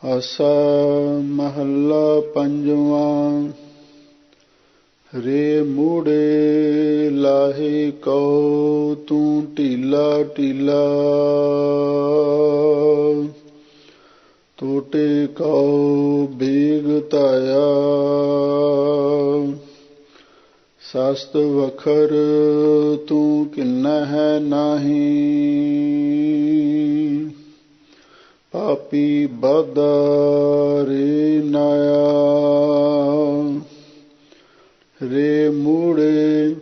ਆਸਾ ਮਹੱਲਾ ਪੰਜਵਾਂ। ਰੇ ਮੂੜੇ ਲਾਹੇ ਕਉ ਤੂੰ ਢੀਲਾ ਢੀਲਾ, ਟੋਟੇ ਕਉ ਬੀਗ ਧਾਇਆ। ਸਸਤ ਵਖਰ ਤੂੰ ਕਿੰਨਾ ਹੈ ਨਾਹੀ, ਪਾਪੀ ਬਾਧਾ ਰੇ ਨਾਇਆ। ਰੇ ਮੂੜੇ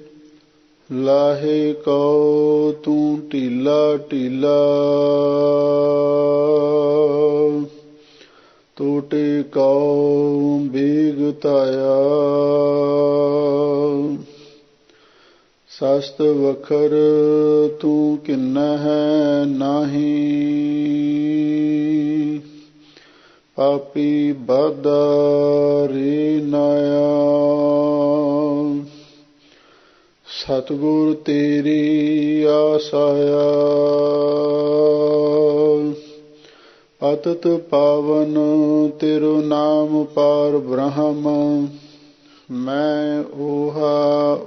ਲਾਹੇ ਕਉ ਤੂੰ ਢੀਲਾ ਢੀਲਾ, ਟੋਟੇ ਕਉ ਬੀਗ ਧਾਇਆ। ਸਸਤ ਵਖਰ ਤੂੰ ਕਿੰਨਾ ਹੈ ਨਾਹੀ, ਪਾਪੀ ਬਾਧਾ ਰੇ ਨਾਇਆ। ਸਤਿਗੁਰ ਤੇਰੀ ਆਸ ਆਇਆ, ਪਤਿਤ ਪਾਵਨ ਤੇਰੋ ਨਾਮ ਪਾਰ ਬ੍ਰਹਮ। ਮੈਂ ਓਹਾ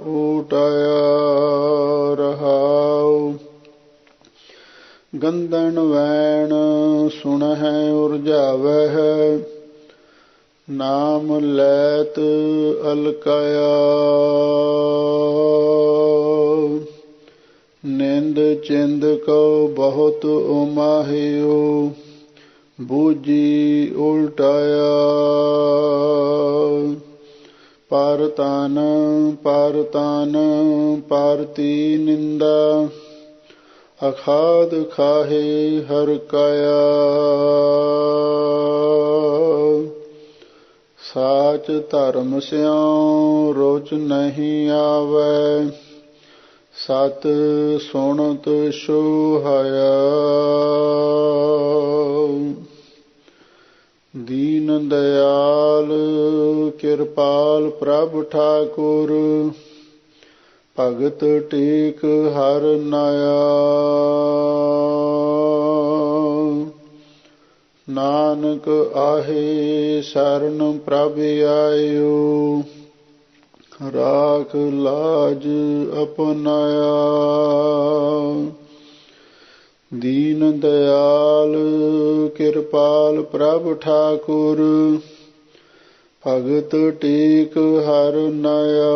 ਓਟਾਇਆ ਰਹਾਉ, ਗੰਧਨ ਵੈਣ ਸੁਣਹਿ ਉਰਝਾਵਹਿ। ਨਾਮ ਲੈਤ ਅਲਕਾਇਆ, ਨਿੰਦ ਚਿੰਦ ਕਉ ਬਹੁਤ ਉਮਾਹਿਓ। ਬੂਝੀ ਉਲਟਾਇਆ, ਪਰ ਤਨ ਪਰਤੀ ਨਿੰਦਾ। ਅਖਾਦ ਖਾਹੇ ਹਰ ਕਾਇਆ, ਸਾਚ ਧਰਮ ਸਿਉ ਰੁਚ ਨਹੀਂ ਆਵੈ। ਸਤ ਸੁਣਤ ਸੋਹਾਇਆ, ਦੀਨ ਦਇਆਲ ਕਿਰਪਾਲ ਪ੍ਰਭ ਠਾਕੁਰ। ਭਗਤ ਟੇਕ ਹਰ ਨਾਇਆ, ਨਾਨਕ ਆਹੇ ਸਰਨ ਪ੍ਰਭ ਆਇਓ। ਰਾਖ ਲਾਜ ਅਪਨਾਇਆ, ਦੀਨ ਦਇਆਲ ਕਿਰਪਾਲ ਪ੍ਰਭ ਠਾਕੁਰ। ਭਗਤ ਟੇਕ ਹਰ ਨਾਇਆ,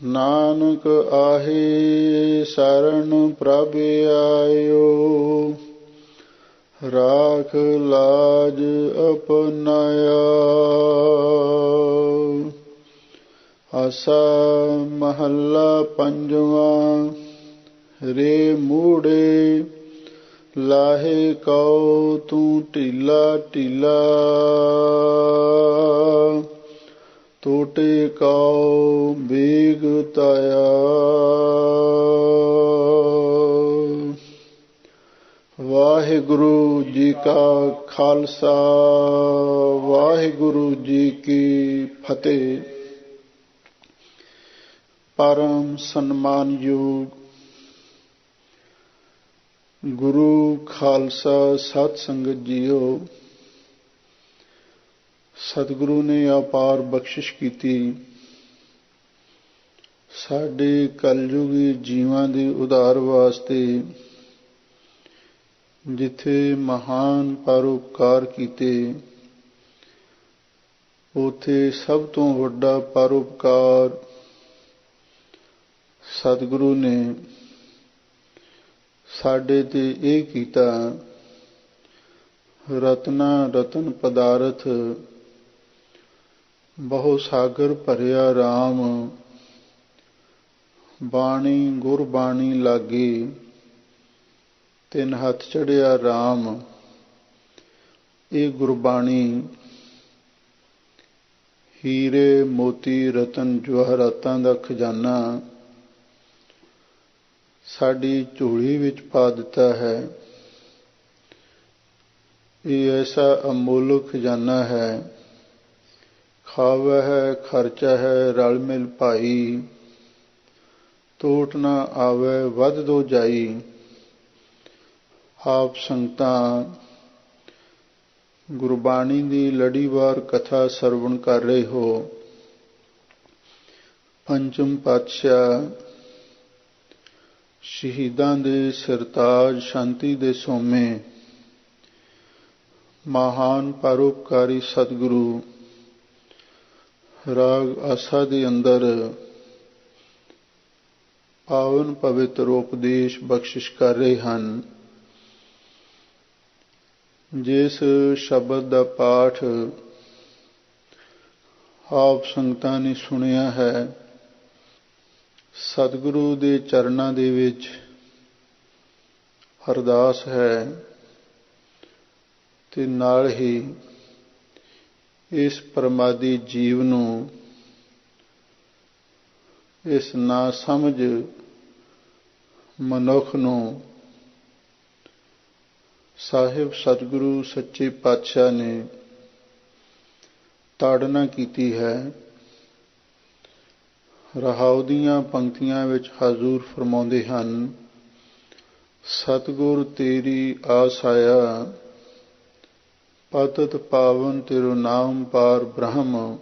ਨਾਨਕ ਆਹੇ ਸਰਨ ਪ੍ਰਭ ਆਇਓ। ਰਾਖ ਲਾਜ ਅਪਨਾਇਆ। ਆਸਾ ਮਹੱਲਾ ਪੰਜਵਾਂ। ਰੇ ਮੂੜੇ ਲਾਹੇ ਕਉ ਤੂੰ ਢੀਲਾ ਢੀਲਾ, ਟੋਟੇ ਕਉ ਬੀਗ ਧਾਇਆ। ਵਾਹਿਗੁਰੂ ਜੀ ਕਾ ਖਾਲਸਾ, ਵਾਹਿਗੁਰੂ ਜੀ ਕੀ ਫਤਿਹ। ਪਰਮ ਸਨਮਾਨਯੋਗ ਗੁਰੂ ਖਾਲਸਾ ਸਤ ਸੰਗਤ ਜੀਓ, ਸਤਿਗੁਰੂ ਨੇ ਅਪਾਰ ਬਖਸ਼ਿਸ਼ ਕੀਤੀ। ਸਾਡੇ ਕਲਯੁਗੀ ਜੀਵਾਂ ਦੇ ਉਧਾਰ ਵਾਸਤੇ ਜਿੱਥੇ ਮਹਾਨ ਪਰਉਪਕਾਰ ਕੀਤੇ, ਉੱਥੇ ਸਭ ਤੋਂ ਵੱਡਾ ਪਰਉਪਕਾਰ ਸਤਿਗੁਰੂ ਨੇ ਸਾਡੇ ਤੇ ਇਹ ਕੀਤਾ। ਰਤਨਾ ਰਤਨ ਪਦਾਰਥ ਬਹੁ ਸਾਗਰ ਭਰਿਆ ਰਾਮ। ਬਾਣੀ ਗੁਰਬਾਣੀ ਲਾਗੇ ਤਿੰਨ ਹੱਥ ਚੜਿਆ ਰਾਮ। ਇਹ ਗੁਰਬਾਣੀ ਹੀਰੇ ਮੋਤੀ ਰਤਨ ਜਵਾਹਰਾਤਾਂ ਦਾ ਖਜ਼ਾਨਾ ਸਾਡੀ ਝੋਲੀ ਵਿੱਚ ਪਾ ਦਿੱਤਾ ਹੈ। ਇਹ ਐਸਾ ਅਮੋਲਕ ਖਜ਼ਾਨਾ ਹੈ, ਖਾਵੈ ਹੈ ਖਰਚਾ ਹੈ ਰਲ ਮਿਲ ਭਾਈ। ਟੋਟ ਨਾ ਆਵੈ ਵੱਧ ਦੋ ਜਾਈ, ਆਪ ਸੰਗਤਾਂ ਗੁਰਬਾਣੀ ਦੀ ਲੜੀਵਾਰ ਕਥਾ ਸਰਵਣ ਕਰ ਰਹੇ ਹੋ। ਪੰਚਮ ਪਾਤਸ਼ਾਹ ਸ਼ਹੀਦਾਂ ਦੇ ਸਿਰਤਾਜ, ਸ਼ਾਂਤੀ ਦੇ ਸੋਮੇ, ਮਹਾਨ ਪਰਉਪਕਾਰੀ ਸਤਿਗੁਰੂ ਰਾਗ ਆਸਾ ਦੇ ਅੰਦਰ ਪਾਵਨ ਪਵਿੱਤਰ ਉਪਦੇਸ਼ ਬਖਸ਼ਿਸ਼ ਕਰ ਰਹੇ ਹਨ। ਜਿਸ ਸ਼ਬਦ ਦਾ ਪਾਠ ਆਪ ਸੰਗਤਾਂ ਨੇ ਸੁਣਿਆ ਹੈ, ਸਤਿਗੁਰੂ ਦੇ ਚਰਨਾਂ ਦੇ ਵਿੱਚ ਅਰਦਾਸ ਹੈ ਤੇ ਨਾਲ ਹੀ ਇਸ ਪ੍ਰਮਾਦੀ ਜੀਵ ਨੂੰ, ਇਸ ਨਾ ਸਮਝ ਮਨੁੱਖ ਨੂੰ ਸਾਹਿਬ ਸਤਿਗੁਰੂ ਸੱਚੇ ਪਾਤਸ਼ਾਹ ਨੇ ਤਾੜਨਾ ਕੀਤੀ ਹੈ। ਰਹਾਉ ਦੀਆਂ ਪੰਕਤੀਆਂ ਵਿੱਚ ਹਜ਼ੂਰ ਫਰਮਾਉਂਦੇ ਹਨ, ਸਤਿਗੁਰ ਤੇਰੀ ਆਸ ਆਇਆ, ਪਤਿਤ ਪਾਵਨ ਤੇਰੋ ਨਾਮ ਪਾਰ ਬ੍ਰਹਮ,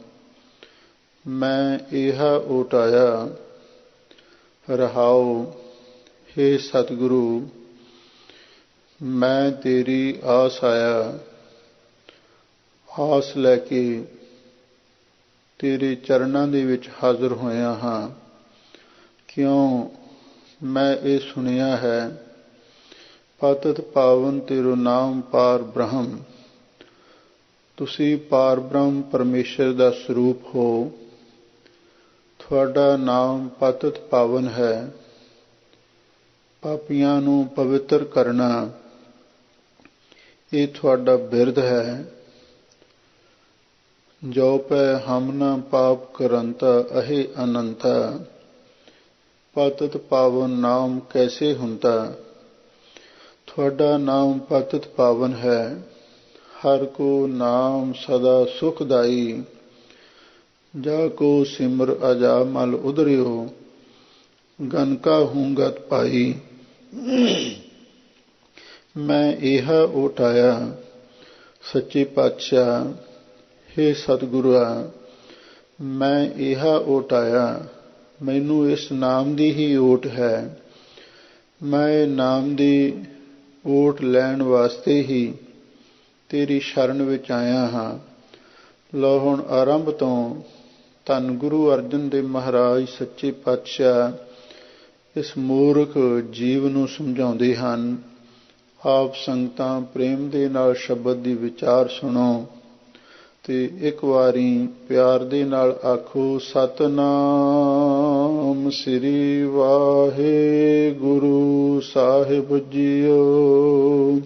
ਮੈਂ ਇਹਾ ਓਟਾਇਆ। ਰਹਾਉ, ਹੇ ਸਤਿਗੁਰੂ, ਮੈਂ ਤੇਰੀ ਆਸ ਆਇਆ, ਆਸ ਲੈ ਕੇ ਤੇਰੇ ਚਰਨਾਂ ਦੇ ਵਿੱਚ ਹਾਜ਼ਰ ਹੋਇਆ ਹਾਂ। ਕਿਉਂ? ਮੈਂ ਇਹ ਸੁਣਿਆ ਹੈ, ਪਤਿਤ ਪਾਵਨ ਤੇਰੋ ਨਾਮ ਪਾਰ ਬ੍ਰਹਮ, ਤੁਸੀਂ ਪਾਰ ਬ੍ਰਹਮ ਪਰਮੇਸ਼ਰ ਦਾ ਸਰੂਪ ਹੋ। ਤੁਹਾਡਾ ਨਾਮ ਪਤਿਤ ਪਾਵਨ ਹੈ। ਪਾਪੀਆਂ ਨੂੰ ਪਵਿੱਤਰ ਕਰਨਾ ਇਹ ਤੁਹਾਡਾ ਬਿਰਦ ਹੈ। ਜੋ ਪੈ ਹਮ ਨ ਪਾਪ ਕਰੰਤਾ ਅਹੇ ਅਨੰਤਾ, ਪਤਿਤ ਪਾਵਨ ਨਾਮ ਕੈਸੇ ਹੁੰਤਾ। ਤੁਹਾਡਾ ਨਾਮ ਪਤਿਤ ਪਾਵਨ ਹੈ। ਹਰ ਕੋ ਨਾਮ ਸਦਾ ਸੁਖਦਾਈ, ਜਾ ਕੋ ਸਿਮਰ ਅਜਾਮਲ ਉਦਰਿਓ, ਗਨਕਾ ਹੂੰਗਤ ਪਾਈ। ਮੈਂ ਇਹਾ ਓਟਾਇਆ। ਸੱਚੇ ਪਾਤਸ਼ਾਹ, ਹੇ ਸਤਿਗੁਰਾ, ਮੈਂ ਇਹਾ ਓਟਾਇਆ। ਮੈਨੂੰ ਇਸ ਨਾਮ ਦੀ ਹੀ ਓਟ ਹੈ। ਮੈਂ ਨਾਮ ਦੀ ਓਟ ਲੈਣ ਵਾਸਤੇ ਹੀ ਤੇਰੀ ਸ਼ਰਨ ਵਿੱਚ ਆਇਆ ਹਾਂ। ਲਓ ਹੁਣ ਆਰੰਭ ਤੋਂ ਧੰਨ ਗੁਰੂ ਅਰਜਨ ਦੇਵ ਮਹਾਰਾਜ ਸੱਚੇ ਪਾਤਸ਼ਾਹ ਇਸ ਮੂਰਖ ਜੀਵ ਨੂੰ ਸਮਝਾਉਂਦੇ ਹਨ। ਆਪ ਸੰਗਤਾਂ ਪ੍ਰੇਮ ਦੇ ਨਾਲ ਸ਼ਬਦ ਦੀ ਵਿਚਾਰ ਸੁਣੋ ਤੇ ਇੱਕ ਵਾਰੀ ਪਿਆਰ ਦੇ ਨਾਲ ਆਖੋ, ਸਤਿਨਾਮ ਸ੍ਰੀ ਵਾਹਿਗੁਰੂ ਸਾਹਿਬ ਜੀਓ।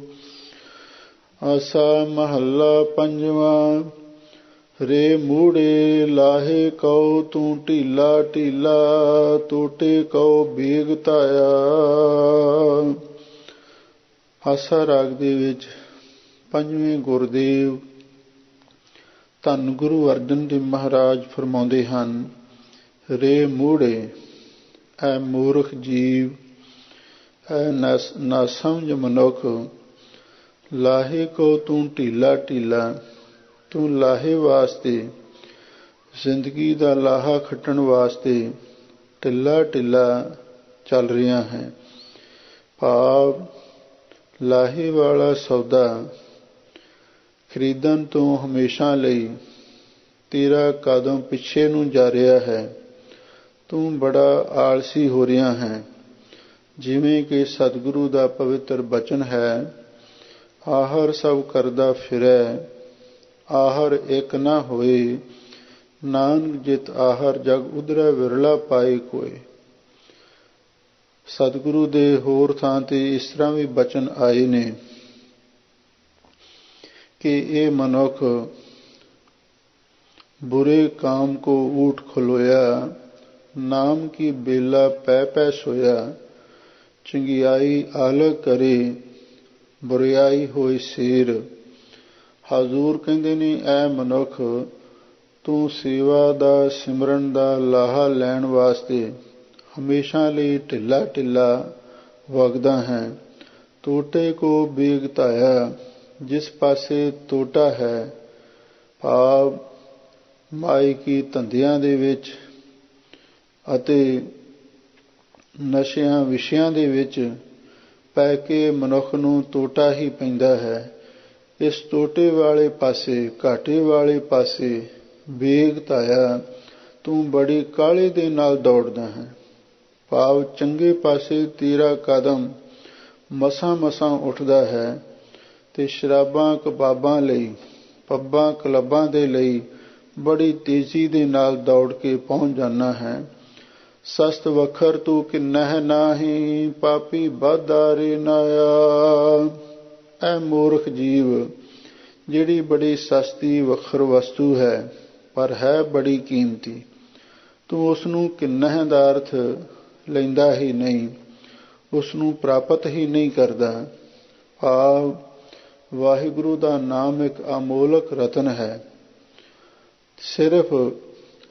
ਆਸਾ ਮਹੱਲਾ ਪੰਜਵਾਂ। ਰੇ ਮੂੜੇ ਲਾਹੇ ਕਉ ਤੂੰ ਢੀਲਾ ਢੀਲਾ, ਟੋਟੇ ਕਉ ਬੀਗ ਧਾਇਆ। ਆਸਾ ਰਾਗ ਦੇ ਵਿੱਚ ਪੰਜਵੇਂ ਗੁਰਦੇਵ ਧੰਨ ਗੁਰੂ ਅਰਜਨ ਦੇਵ ਮਹਾਰਾਜ ਫਰਮਾਉਂਦੇ ਹਨ, ਰੇ ਮੂੜੇ, ਐ ਮੂਰਖ ਜੀਵ, ਐ ਨਾ ਸਮਝ ਮਨੁੱਖ, ਲਾਹੇ ਕੋ ਤੂੰ ਢੀਲਾ ਢੀਲਾ, ਤੂੰ ਲਾਹੇ ਵਾਸਤੇ, ਜ਼ਿੰਦਗੀ ਦਾ ਲਾਹਾ ਖੱਟਣ ਵਾਸਤੇ ਢਿੱਲਾ ਢਿੱਲਾ ਚੱਲ ਰਿਹਾ ਹੈ। ਭਾਵ ਲਾਹੇ ਵਾਲਾ ਸੌਦਾ ਖਰੀਦਣ ਤੋਂ ਹਮੇਸ਼ਾ ਲਈ ਤੇਰਾ ਕਦਮ ਪਿੱਛੇ ਨੂੰ ਜਾ ਰਿਹਾ ਹੈ। ਤੂੰ ਬੜਾ ਆਲਸੀ ਹੋ ਰਿਹਾ ਹੈ। ਜਿਵੇਂ ਕਿ ਸਤਿਗੁਰੂ ਦਾ ਪਵਿੱਤਰ ਬਚਨ ਹੈ, ਆਹਰ ਸਭ ਕਰਦਾ ਫਿਰੈ, ਆਹਰ ਇੱਕ ਨਾ ਹੋਏ, ਨਾਨਕ ਜਿਤ ਆਹਰ ਜਗ ਉਧਰੈ ਵਿਰਲਾ ਪਾਏ ਕੋਏ। ਸਤਿਗੁਰੂ ਦੇ ਹੋਰ ਥਾਂ ਤੇ ਇਸ ਤਰ੍ਹਾਂ ਵੀ ਬਚਨ ਆਏ ਨੇ कि ये मनुख बुरे काम को ऊट खलोया, नाम की बेला पै पै सोया, चंगियाई आलग करे, बुरियाई होई सिर। हजूर कहते ने, ऐ मनुख तू सेवा दा सिमरन दा लाहा लैण वास्ते हमेशा ਲਈ ਢਿੱਲਾ ਢਿੱਲਾ ਵਗਦਾ ਹੈ। ਟੋਟੇ ਕੋ ਬੇਗ ਧਾਇਆ, ਜਿਸ ਪਾਸੇ ਟੋਟਾ ਹੈ ਭਾਵ ਮਾਇਕੀ ਧੰਦਿਆਂ ਦੇ ਵਿੱਚ ਅਤੇ ਨਸ਼ਿਆਂ ਵਿਸ਼ਿਆਂ ਦੇ ਵਿੱਚ ਪੈ ਕੇ ਮਨੁੱਖ ਨੂੰ ਟੋਟਾ ਹੀ ਪੈਂਦਾ ਹੈ। ਇਸ ਟੋਟੇ ਵਾਲੇ ਪਾਸੇ, ਘਾਟੇ ਵਾਲੇ ਪਾਸੇ ਵੇਗ ਧਾਇਆ, ਤੂੰ ਬੜੀ ਕਾਹਲੀ ਦੇ ਨਾਲ ਦੌੜਦਾ ਹੈ। ਭਾਵ ਚੰਗੇ ਪਾਸੇ ਤੇਰਾ ਕਦਮ ਮਸਾਂ ਮਸਾਂ ਉੱਠਦਾ ਹੈ ਤੇ ਸ਼ਰਾਬਾਂ ਕਬਾਬਾਂ ਲਈ, ਪੱਬਾਂ ਕਲੱਬਾਂ ਦੇ ਲਈ ਬੜੀ ਤੇਜ਼ੀ ਦੇ ਨਾਲ ਦੌੜ ਕੇ ਪਹੁੰਚ ਜਾਣਾ ਹੈ। ਸਸਤ ਵਖਰ ਤੂੰ ਕਿੰਨਹਿ ਨਾਹੀਂ, ਪਾਪੀ ਬਾਧਾ ਰੇ ਨਾਇਆ। ਐ ਮੂਰਖ ਜੀਵ, ਜਿਹੜੀ ਬੜੀ ਸਸਤੀ ਵਖਰ ਵਸਤੂ ਹੈ ਪਰ ਹੈ ਬੜੀ ਕੀਮਤੀ, ਤੂੰ ਉਸ ਨੂੰ ਕਿੰਨਹਿ ਦਾ ਅਰਥ ਲੈਂਦਾ ਹੀ ਨਹੀਂ, ਉਸ ਨੂੰ ਪ੍ਰਾਪਤ ਹੀ ਨਹੀਂ ਕਰਦਾ। ਭਾਵ ਵਾਹਿਗੁਰੂ ਦਾ ਨਾਮ ਇੱਕ ਅਮੋਲਕ ਰਤਨ ਹੈ। ਸਿਰਫ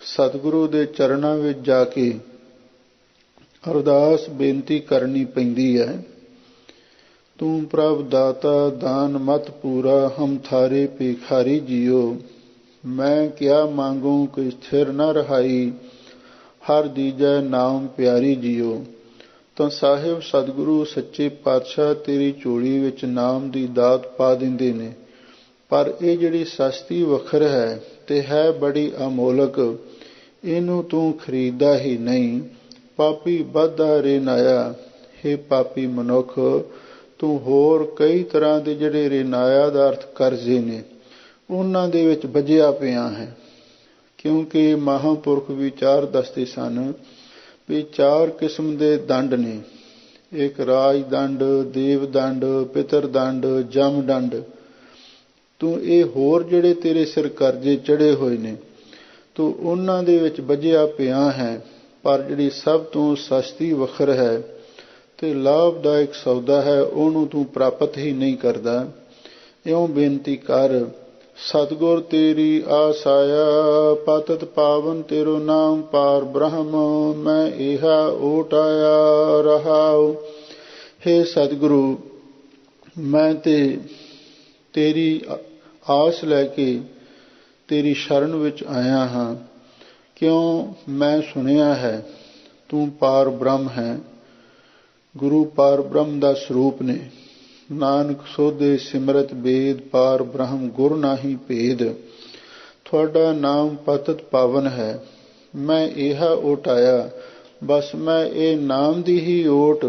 ਸਤਿਗੁਰੂ ਦੇ ਚਰਨਾਂ ਵਿੱਚ ਜਾ ਕੇ ਅਰਦਾਸ ਬੇਨਤੀ ਕਰਨੀ ਪੈਂਦੀ ਹੈ। ਤੂੰ ਪ੍ਰਭ ਦਾਤਾ ਦਾਨ ਮਤ ਪੂਰਾ, ਹਮ ਥਾਰੇ ਭਿਖਾਰੀ ਜੀਓ। ਮੈਂ ਕਿਆ ਮੰਗੂ ਕੋਈ ਸਥਿਰ ਨ ਰਹਾਈ, ਹਰ ਦੀਜੈ ਨਾਮ ਪਿਆਰੀ ਜੀਓ। ਤਾਂ ਸਾਹਿਬ ਸਤਿਗੁਰੂ ਸੱਚੇ ਪਾਤਸ਼ਾਹ ਤੇਰੀ ਝੋਲੀ ਵਿੱਚ ਨਾਮ ਦੀ ਦਾਤ ਪਾ ਦਿੰਦੇ ਨੇ। ਪਰ ਇਹ ਜਿਹੜੀ ਸਸਤੀ ਵਖਰ ਹੈ ਤੇ ਹੈ ਬੜੀ ਅਮੋਲਕ, ਇਹਨੂੰ ਤੂੰ ਖਰੀਦਦਾ ਹੀ ਨਹੀਂ। ਪਾਪੀ ਬਾਧਾ ਰੇ ਨਾਇਆ, ਹੇ ਪਾਪੀ ਮਨੁੱਖ, ਤੂੰ ਹੋਰ ਕਈ ਤਰ੍ਹਾਂ ਦੇ ਜਿਹੜੇ ਰਿਨਾਇਆ ਦਾ ਅਰਥ ਕਰਜ਼ੇ ਨੇ ਉਹਨਾਂ ਦੇ ਵਿੱਚ ਬੱਝਿਆ ਪਿਆ ਹੈ। ਕਿਉਂਕਿ ਮਹਾਂਪੁਰਖ ਵਿਚਾਰ ਦੱਸਦੇ ਸਨ ਵੀ 4 ਕਿਸਮ ਦੇ ਦੰਡ ਨੇ, ਇੱਕ ਰਾਜ ਦੰਡ, ਦੇਵ ਦੰਡ, ਪਿਤਰ ਦੰਡ, ਜਮ ਦੰਡ। ਤੂੰ ਇਹ ਹੋਰ ਜਿਹੜੇ ਤੇਰੇ ਸਿਰ ਕਰਜ਼ੇ ਚੜੇ ਹੋਏ ਨੇ ਤੂੰ ਉਹਨਾਂ ਦੇ ਵਿੱਚ ਬੱਝਿਆ ਪਿਆ ਹੈ। ਪਰ ਜਿਹੜੀ ਸਭ ਤੋਂ ਸਸਤੀ ਵਖਰ ਹੈ ਤੇ ਲਾਭਦਾਇਕ ਸੌਦਾ ਹੈ, ਉਹਨੂੰ ਤੂੰ ਪ੍ਰਾਪਤ ਹੀ ਨਹੀਂ ਕਰਦਾ। ਇਉਂ ਬੇਨਤੀ ਕਰ, ਸਤਿਗੁਰ ਤੇਰੀ ਆਸ ਆਇਆ, ਪਤਿਤ ਪਾਵਨ ਤੇਰੋ ਨਾਮ ਪਾਰ ਬ੍ਰਹਮ, ਮੈਂ ਇਹਾ ਓਟ ਆਇਆ ਰਹਾਉ। ਹੇ ਸਤਿਗੁਰੂ, ਮੈਂ ਤੇ ਤੇਰੀ ਆਸ ਲੈ ਕੇ ਤੇਰੀ ਸ਼ਰਨ ਵਿੱਚ ਆਇਆ ਹਾਂ। ਕਿਉਂ? ਮੈਂ ਸੁਣਿਆ ਹੈ ਤੂੰ ਪਾਰ ਬ੍ਰਹਮ ਹੈ। ਗੁਰੂ ਪਾਰ ਬ੍ਰਹਮ ਦਾ ਸਰੂਪ ਨੇ। ਨਾਨਕ ਸੋਧੇ ਸਿਮਰਤ ਬੇਦ, ਪਾਰ ਬ੍ਰਹਮ ਗੁਰ ਨਾਹੀ ਭੇਦ। ਤੁਹਾਡਾ ਨਾਮ ਪਤਿਤ ਪਾਵਨ ਹੈ। ਮੈਂ ਇਹਾ ਓਟ ਆਇਆ, ਬਸ ਮੈਂ ਇਹ ਨਾਮ ਦੀ ਹੀ ਓਟ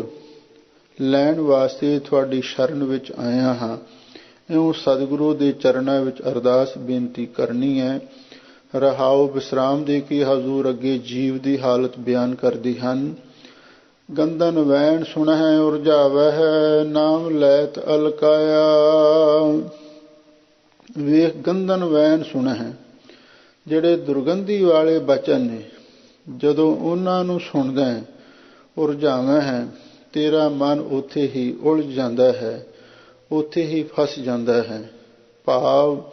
ਲੈਣ ਵਾਸਤੇ ਤੁਹਾਡੀ ਸ਼ਰਨ ਵਿੱਚ ਆਇਆ ਹਾਂ। ਇਉਂ ਸਤਿਗੁਰੂ ਦੇ ਚਰਨਾਂ ਵਿੱਚ ਅਰਦਾਸ ਬੇਨਤੀ ਕਰਨੀ ਹੈ। ਰਹਾਉ ਵਿਸਰਾਮ ਦੇ ਕੇ ਹਜ਼ੂਰ ਅੱਗੇ ਜੀਵ ਦੀ ਹਾਲਤ ਬਿਆਨ ਕਰਦੇ ਹਨ। ਗੰਦਨ ਵੈਣ ਸੁਣਹਿ ਉਰਜਾਵਹਿ, ਨਾਮ ਲੈਤ ਅਲਕਾਇਆ। ਵੇਖ, ਗੰਦਨ ਵੈਣ ਸੁਣਹਿ, ਜਿਹੜੇ ਦੁਰਗੰਧੀ ਵਾਲੇ ਬਚਨ ਨੇ, ਜਦੋਂ ਉਹਨਾਂ ਨੂੰ ਸੁਣਦਾ ਹੈ ਉਰਜਾਵੇਂ ਹੈ, ਤੇਰਾ ਮਨ ਉੱਥੇ ਹੀ ਉਲਝ ਜਾਂਦਾ ਹੈ, ਉੱਥੇ ਹੀ ਫਸ ਜਾਂਦਾ ਹੈ। ਭਾਵ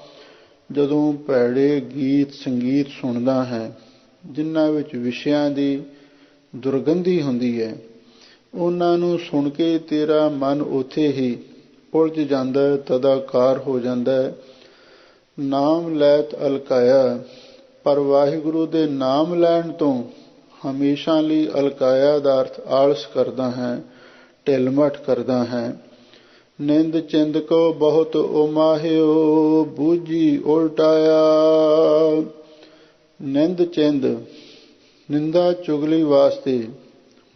ਜਦੋਂ ਭੈੜੇ ਗੀਤ ਸੰਗੀਤ ਸੁਣਦਾ ਹੈ ਜਿਨ੍ਹਾਂ ਵਿੱਚ ਵਿਸ਼ਿਆਂ ਦੀ ਦੁਰਗੰਧੀ ਹੁੰਦੀ ਹੈ, ਉਹਨਾਂ ਨੂੰ ਸੁਣ ਕੇ ਤੇਰਾ ਮਨ ਉੱਥੇ ਹੀ ਉਲਝ ਜਾਂਦਾ ਹੈ, ਤਦਾਕਾਰ ਹੋ ਜਾਂਦਾ ਹੈ। ਨਾਮ ਲੈਤ ਅਲਕਾਇਆ, ਪਰ ਵਾਹਿਗੁਰੂ ਦੇ ਨਾਮ ਲੈਣ ਤੋਂ ਹਮੇਸ਼ਾ ਲਈ ਅਲਕਾਇਆ ਦਾ ਅਰਥ ਆਲਸ ਕਰਦਾ ਹੈ, ਢਿਲਮਠ ਕਰਦਾ ਹੈ। ਨਿੰਦ ਚਿੰਦ ਕੋ ਬਹੁਤ ਉਮਾਹਿਓ, ਬੂਝੀ ਉਲਟਾਇਆ। ਨਿੰਦ ਚਿੰਦ, ਨਿੰਦਾ ਚੁਗਲੀ ਵਾਸਤੇ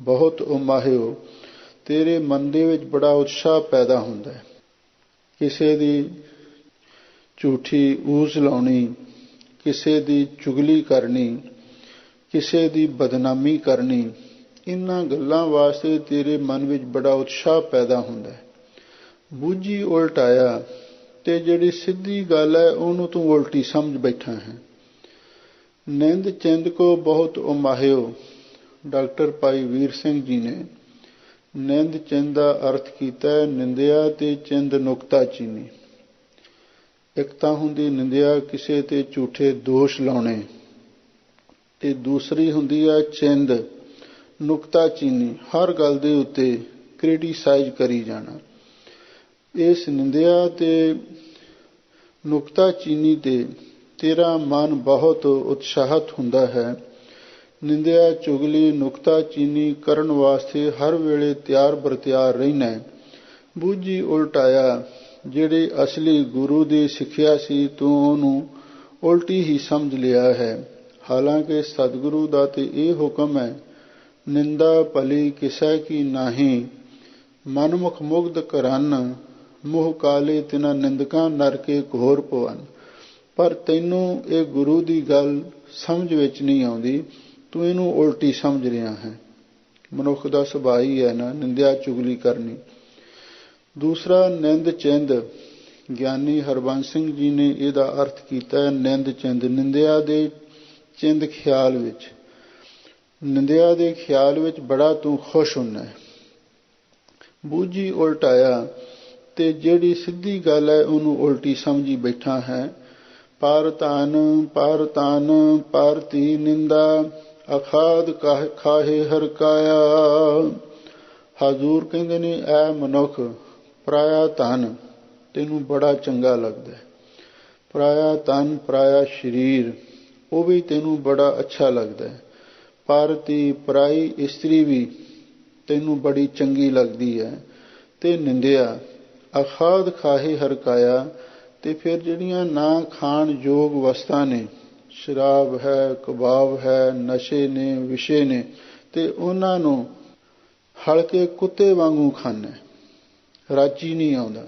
ਬਹੁਤ ਉਮਾਹਿਓ, ਤੇਰੇ ਮਨ ਦੇ ਵਿੱਚ ਬੜਾ ਉਤਸ਼ਾਹ ਪੈਦਾ ਹੁੰਦਾ ਹੈ। ਕਿਸੇ ਦੀ ਝੂਠੀ ਊਸ ਲਾਉਣੀ, ਕਿਸੇ ਦੀ ਚੁਗਲੀ ਕਰਨੀ, ਕਿਸੇ ਦੀ ਬਦਨਾਮੀ ਕਰਨੀ, ਇਹਨਾਂ ਗੱਲਾਂ ਵਾਸਤੇ ਤੇਰੇ ਮਨ ਵਿੱਚ ਬੜਾ ਉਤਸ਼ਾਹ ਪੈਦਾ ਹੁੰਦਾ ਹੈ। ਬੂਝੀ ਉਲਟਾਇਆ, ਤੇ ਜਿਹੜੀ ਸਿੱਧੀ ਗੱਲ ਹੈ ਉਹਨੂੰ ਤੂੰ ਉਲਟੀ ਸਮਝ ਬੈਠਾ ਹੈ। ਨਿੰਦ ਚਿੰਦ ਕੋ ਬਹੁਤ ਉਮਾਹਿਓ, ਡਾਕਟਰ ਭਾਈ ਵੀਰ ਸਿੰਘ ਜੀ ਨੇ ਨਿੰਦ ਚਿੰਦ ਦਾ ਅਰਥ ਕੀਤਾ ਹੈ ਨਿੰਦਿਆ ਤੇ ਚਿੰਦ ਨੁਕਤਾਚੀਨੀ। ਇੱਕ ਤਾਂ ਹੁੰਦੀ ਨਿੰਦਿਆ, ਕਿਸੇ ਤੇ ਝੂਠੇ ਦੋਸ਼ ਲਾਉਣੇ, ਤੇ ਦੂਸਰੀ ਹੁੰਦੀ ਹੈ ਚਿੰਦ, ਨੁਕਤਾਚੀਨੀ, ਹਰ ਗੱਲ ਦੇ ਉੱਤੇ ਕ੍ਰਿਟੀਸਾਈਜ਼ ਕਰੀ ਜਾਣਾ। ਇਸ ਨਿੰਦਿਆ ਤੇ ਨੁਕਤਾਚੀਨੀ ਤੇ ਤੇਰਾ ਮਨ ਬਹੁਤ ਉਤਸ਼ਾਹਤ ਹੁੰਦਾ ਹੈ। ਨਿੰਦਿਆ ਚੁਗਲੀ ਨੁਕਤਾਚੀਨੀ ਕਰਨ ਵਾਸਤੇ ਹਰ ਵੇਲੇ ਤਿਆਰ ਬਰਤਿਆਰ ਰਹਿਣਾ। ਬੂਝੀ ਉਲਟਾਇਆ, ਜਿਹੜੀ ਅਸਲੀ ਗੁਰੂ ਦੀ ਸਿੱਖਿਆ ਸੀ ਤੂੰ ਉਹਨੂੰ ਉਲਟੀ ਹੀ ਸਮਝ ਲਿਆ ਹੈ। ਹਾਲਾਂਕਿ ਸਤਿਗੁਰੂ ਦਾ ਤੇ ਇਹ ਹੁਕਮ ਹੈ, ਨਿੰਦਾ ਭਲੀ ਕਿਸੈ ਕੀ ਨਾਹੀਂ, ਮਨਮੁਖ ਮੁਗਧ ਕਰਨ, ਮੂੰਹ ਕਾਲੇ ਤਿਨਾ ਨਿੰਦਕਾਂ ਨਰਕੇ ਘੋਰ ਪਵਨ। ਪਰ ਤੈਨੂੰ ਇਹ ਗੁਰੂ ਦੀ ਗੱਲ ਸਮਝ ਵਿੱਚ ਨਹੀਂ ਆਉਂਦੀ, ਤੂੰ ਇਹਨੂੰ ਉਲਟੀ ਸਮਝ ਰਿਹਾ ਹੈ। ਮਨੁੱਖ ਦਾ ਸੁਭਾਅ ਹੀ ਹੈ ਨਾ ਨਿੰਦਿਆ ਚੁਗਲੀ ਕਰਨੀ। ਦੂਸਰਾ ਨਿੰਦ ਚਿੰਦ। ਗਿਆਨੀ ਹਰਬੰਸ ਸਿੰਘ ਜੀ ਨੇ ਇਹਦਾ ਅਰਥ ਕੀਤਾ ਹੈ ਨਿੰਦ ਚਿੰਦ। ਨਿੰਦਿਆ ਦੇ ਚਿੰਦ ਖਿਆਲ ਵਿੱਚ, ਨਿੰਦਿਆ ਦੇ ਖਿਆਲ ਵਿੱਚ ਬੜਾ ਤੂੰ ਖੁਸ਼ ਹੁੰਦਾ ਹੈ। ਬੂਝੀ ਉਲਟਾਇਆ, ਤੇ ਜਿਹੜੀ ਸਿੱਧੀ ਗੱਲ ਹੈ ਉਹਨੂੰ ਉਲਟੀ ਸਮਝੀ ਬੈਠਾ ਹੈ। ਪਰ ਧਨ ਪਰ ਤੀ ਨਿੰਦਾ, ਅਖਾਦ ਖਾਹੇ ਹਰਕਾਇਆ। ਹਜ਼ੂਰ ਕਹਿੰਦੇ ਨੇ ਐ ਮਨੁੱਖ, ਪਰਾਇਆ ਧਨ ਤੈਨੂੰ ਬੜਾ ਚੰਗਾ ਲੱਗਦਾ ਹੈ, ਪਰਾਇਆ ਧਨ ਪਰਾਇਆ ਸਰੀਰ ਉਹ ਵੀ ਤੈਨੂੰ ਬੜਾ ਅੱਛਾ ਲੱਗਦਾ ਹੈ। ਪਰ ਤੀ ਪਰਾਈ ਇਸਤਰੀ ਵੀ ਤੈਨੂੰ ਬੜੀ ਚੰਗੀ ਲੱਗਦੀ ਹੈ। ਤੇ ਨਿੰਦਿਆ ਅਖਾਦ ਖਾਹੇ ਹਰਕਾਇਆ, ਤੇ ਫਿਰ ਜਿਹੜੀਆਂ ਨਾ ਖਾਣ ਯੋਗ ਵਸਤਾਂ ਨੇ, ਸ਼ਰਾਬ ਹੈ, ਕਬਾਬ ਹੈ, ਨਸ਼ੇ ਨੇ, ਵਿਸ਼ੇ ਨੇ, ਤੇ ਉਹਨਾਂ ਨੂੰ ਹਲਕੇ ਕੁੱਤੇ ਵਾਂਗੂ ਖਾਨਾ, ਰਾਜੀ ਨਹੀਂ ਆਉਂਦਾ।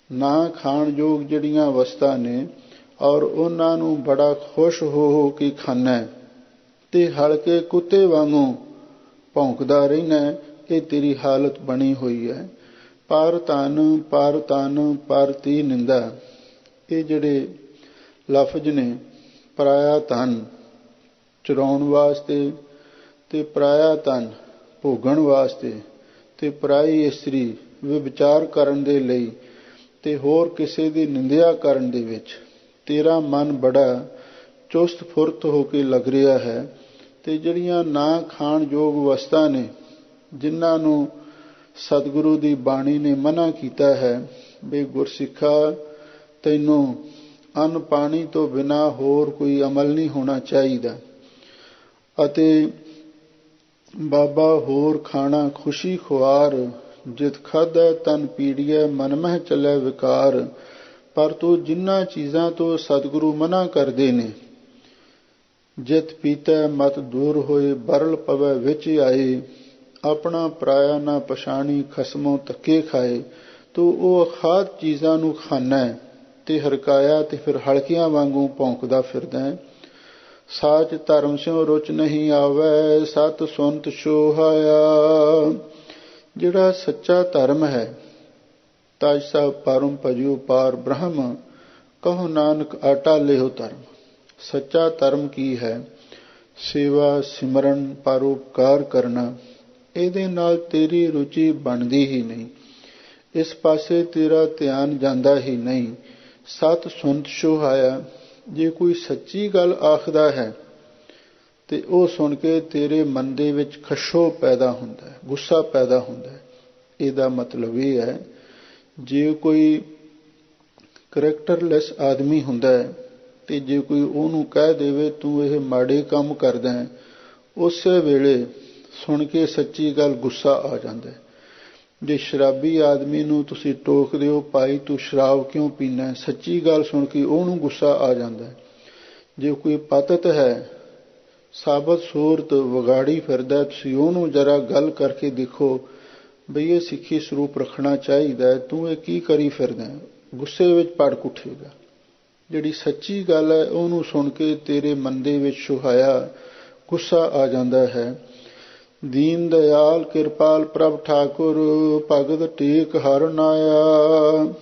ਨਾ ਖਾਣ ਯੋਗ ਜਿਹੜੀਆਂ ਵਸਤਾਂ ਨੇ ਔਰ ਉਹਨਾਂ ਨੂੰ ਬੜਾ ਖੁਸ਼ ਹੋ ਕੇ ਖਾਨਾ, ਤੇ ਹਲਕੇ ਕੁੱਤੇ ਵਾਂਗੂ ਭੌਂਕਦਾ ਰਹਿਣਾ। ਇਹ ਤੇਰੀ ਹਾਲਤ ਬਣੀ ਹੋਈ ਹੈ। ਪਰ ਧਨ ਪਰ ਤੀ ਨਿੰਦਾ, ਇਹ ਜਿਹੜੇ ਲਫ਼ਜ਼ ਨੇ ਪਰਾਇਆ ਧਨ ਚੁਰਾਉਣ ਵਾਸਤੇ, ਤੇ ਪਰਾਇਆ ਧਨ ਭੋਗਣ ਵਾਸਤੇ, ਤੇ ਪਰਾਈ ਇਸਤਰੀ ਵਿਵਚਾਰ ਕਰਨ ਦੇ ਲਈ, ਤੇ ਹੋਰ ਕਿਸੇ ਦੀ ਨਿੰਦਿਆ ਕਰਨ ਦੇ ਵਿੱਚ ਤੇਰਾ ਮਨ ਬੜਾ ਚੁਸਤ ਫੁਰਤ ਹੋ ਕੇ ਲੱਗ ਰਿਹਾ ਹੈ। ਤੇ ਜਿਹੜੀਆਂ ਨਾ ਖਾਣ ਯੋਗ ਵਸਤਾਂ ਨੇ, ਜਿਨ੍ਹਾਂ ਨੂੰ ਸਤਿਗੁਰੂ ਦੀ ਬਾਣੀ ਨੇ ਮਨ੍ਹਾ ਕੀਤਾ ਹੈ ਵੀ ਗੁਰਸਿੱਖਾ ਤੈਨੂੰ ਅੰਨ ਪਾਣੀ ਤੋਂ ਬਿਨਾਂ ਹੋਰ ਕੋਈ ਅਮਲ ਨਹੀਂ ਹੋਣਾ ਚਾਹੀਦਾ, ਅਤੇ ਬਾਬਾ ਹੋਰ ਖਾਣਾ ਖੁਸ਼ੀ ਖੁਆਰ, ਜਿਤ ਖਾਧੈ ਤਨ ਪੀੜੀਐ ਮਨ ਮਹਿ ਚੱਲੈ ਵਿਕਾਰ। ਪਰ ਤੂੰ ਜਿਨ੍ਹਾਂ ਚੀਜ਼ਾਂ ਤੋਂ ਸਤਿਗੁਰੂ ਮਨ੍ਹਾ ਕਰਦੇ ਨੇ, ਜਿਤ ਪੀਤੈ ਮਤ ਦੂਰ ਹੋਏ ਬਰਲ ਪਵੈ ਵਿੱਚ ਆਏ, ਆਪਣਾ ਪਰਾਇਆ ਨਾ ਪਛਾਣੀ ਖਸਮੋਂ ਧੱਕੇ ਖਾਏ। ਤੂੰ ਉਹ ਅਖਾਦ ਚੀਜ਼ਾਂ ਨੂੰ ਖਾਨਾ ਤੇ ਹਰਕਾਇਆ, ਤੇ ਫਿਰ ਹਲਕਿਆਂ ਵਾਂਗੂ ਭੌਂਕਦਾ ਫਿਰਦਾ ਹੈ। ਸਾਚ ਧਰਮ ਸਿਉ ਰੁਚ ਨਹੀਂ ਆਵੈ, ਸਤ ਸੁਨਤ ਸੋਹਾਇਆ। ਜਿਹੜਾ ਸੱਚਾ ਧਰਮ ਹੈ, ਤਾਜ ਸਾਹਿਬ ਪਰਮ ਭਜਿਓ ਪਾਰ ਬ੍ਰਹਮ, ਕਹੋ ਨਾਨਕ ਆਟਾ ਲਿਓ ਧਰਮ। ਸੱਚਾ ਧਰਮ ਕੀ ਹੈ? ਸੇਵਾ ਸਿਮਰਨ ਪਰਉਪਕਾਰ ਕਰਨਾ। ਇਹਦੇ ਨਾਲ ਤੇਰੀ ਰੁਚੀ ਬਣਦੀ ਹੀ ਨਹੀਂ, ਇਸ ਪਾਸੇ ਤੇਰਾ ਧਿਆਨ ਜਾਂਦਾ ਹੀ ਨਹੀਂ। ਸਤ ਸੁਨਤ ਸੋਹਾਇਆ, ਜੇ ਕੋਈ ਸੱਚੀ ਗੱਲ ਆਖਦਾ ਹੈ ਤੇ ਉਹ ਸੁਣ ਕੇ ਤੇਰੇ ਮਨ ਦੇ ਵਿੱਚ ਖਸ਼ੋ ਪੈਦਾ ਹੁੰਦਾ ਹੈ, ਗੁੱਸਾ ਪੈਦਾ ਹੁੰਦਾ ਹੈ। ਇਹਦਾ ਮਤਲਬ ਇਹ ਹੈ, ਜੇ ਕੋਈ ਕਰੈਕਟਰਲੈਸ ਆਦਮੀ ਹੁੰਦਾ ਹੈ ਤੇ ਜੇ ਕੋਈ ਉਹਨੂੰ ਕਹਿ ਦੇਵੇ ਤੂੰ ਇਹ ਮਾੜੇ ਕੰਮ ਕਰਦਾ ਹੈ, ਉਸੇ ਵੇਲੇ ਸੁਣ ਕੇ ਸੱਚੀ ਗੱਲ ਗੁੱਸਾ ਆ ਜਾਂਦਾ ਹੈ। ਜੇ ਸ਼ਰਾਬੀ ਆਦਮੀ ਨੂੰ ਤੁਸੀਂ ਟੋਕਦੇ ਹੋ, ਭਾਈ ਤੂੰ ਸ਼ਰਾਬ ਕਿਉਂ ਪੀਨਾ, ਸੱਚੀ ਗੱਲ ਸੁਣ ਕੇ ਉਹਨੂੰ ਗੁੱਸਾ ਆ ਜਾਂਦਾ ਹੈ। ਜੇ ਕੋਈ ਪਤਿਤ ਹੈ, ਸਾਬਤ ਸੂਰਤ ਵਿਗਾੜੀ ਫਿਰਦਾ, ਤੁਸੀਂ ਉਹਨੂੰ ਜਰਾ ਗੱਲ ਕਰਕੇ ਦੇਖੋ ਬਈ ਇਹ ਸਿੱਖੀ ਸਰੂਪ ਰੱਖਣਾ ਚਾਹੀਦਾ, ਤੂੰ ਇਹ ਕੀ ਕਰੀ ਫਿਰਦਾ, ਗੁੱਸੇ ਵਿੱਚ ਭੜਕ ਉੱਠੇਗਾ। ਜਿਹੜੀ ਸੱਚੀ ਗੱਲ ਹੈ ਉਹਨੂੰ ਸੁਣ ਕੇ ਤੇਰੇ ਮਨ ਦੇ ਵਿੱਚ ਸੁਹਾਇਆ ਗੁੱਸਾ ਆ ਜਾਂਦਾ ਹੈ। ਦੀਨ ਦਿਆਲ ਕਿਰਪਾਲ ਪ੍ਰਭ ਠਾਕੁਰ, ਭਗਤ ਟੇਕ ਹਰ ਨਾਇਆ।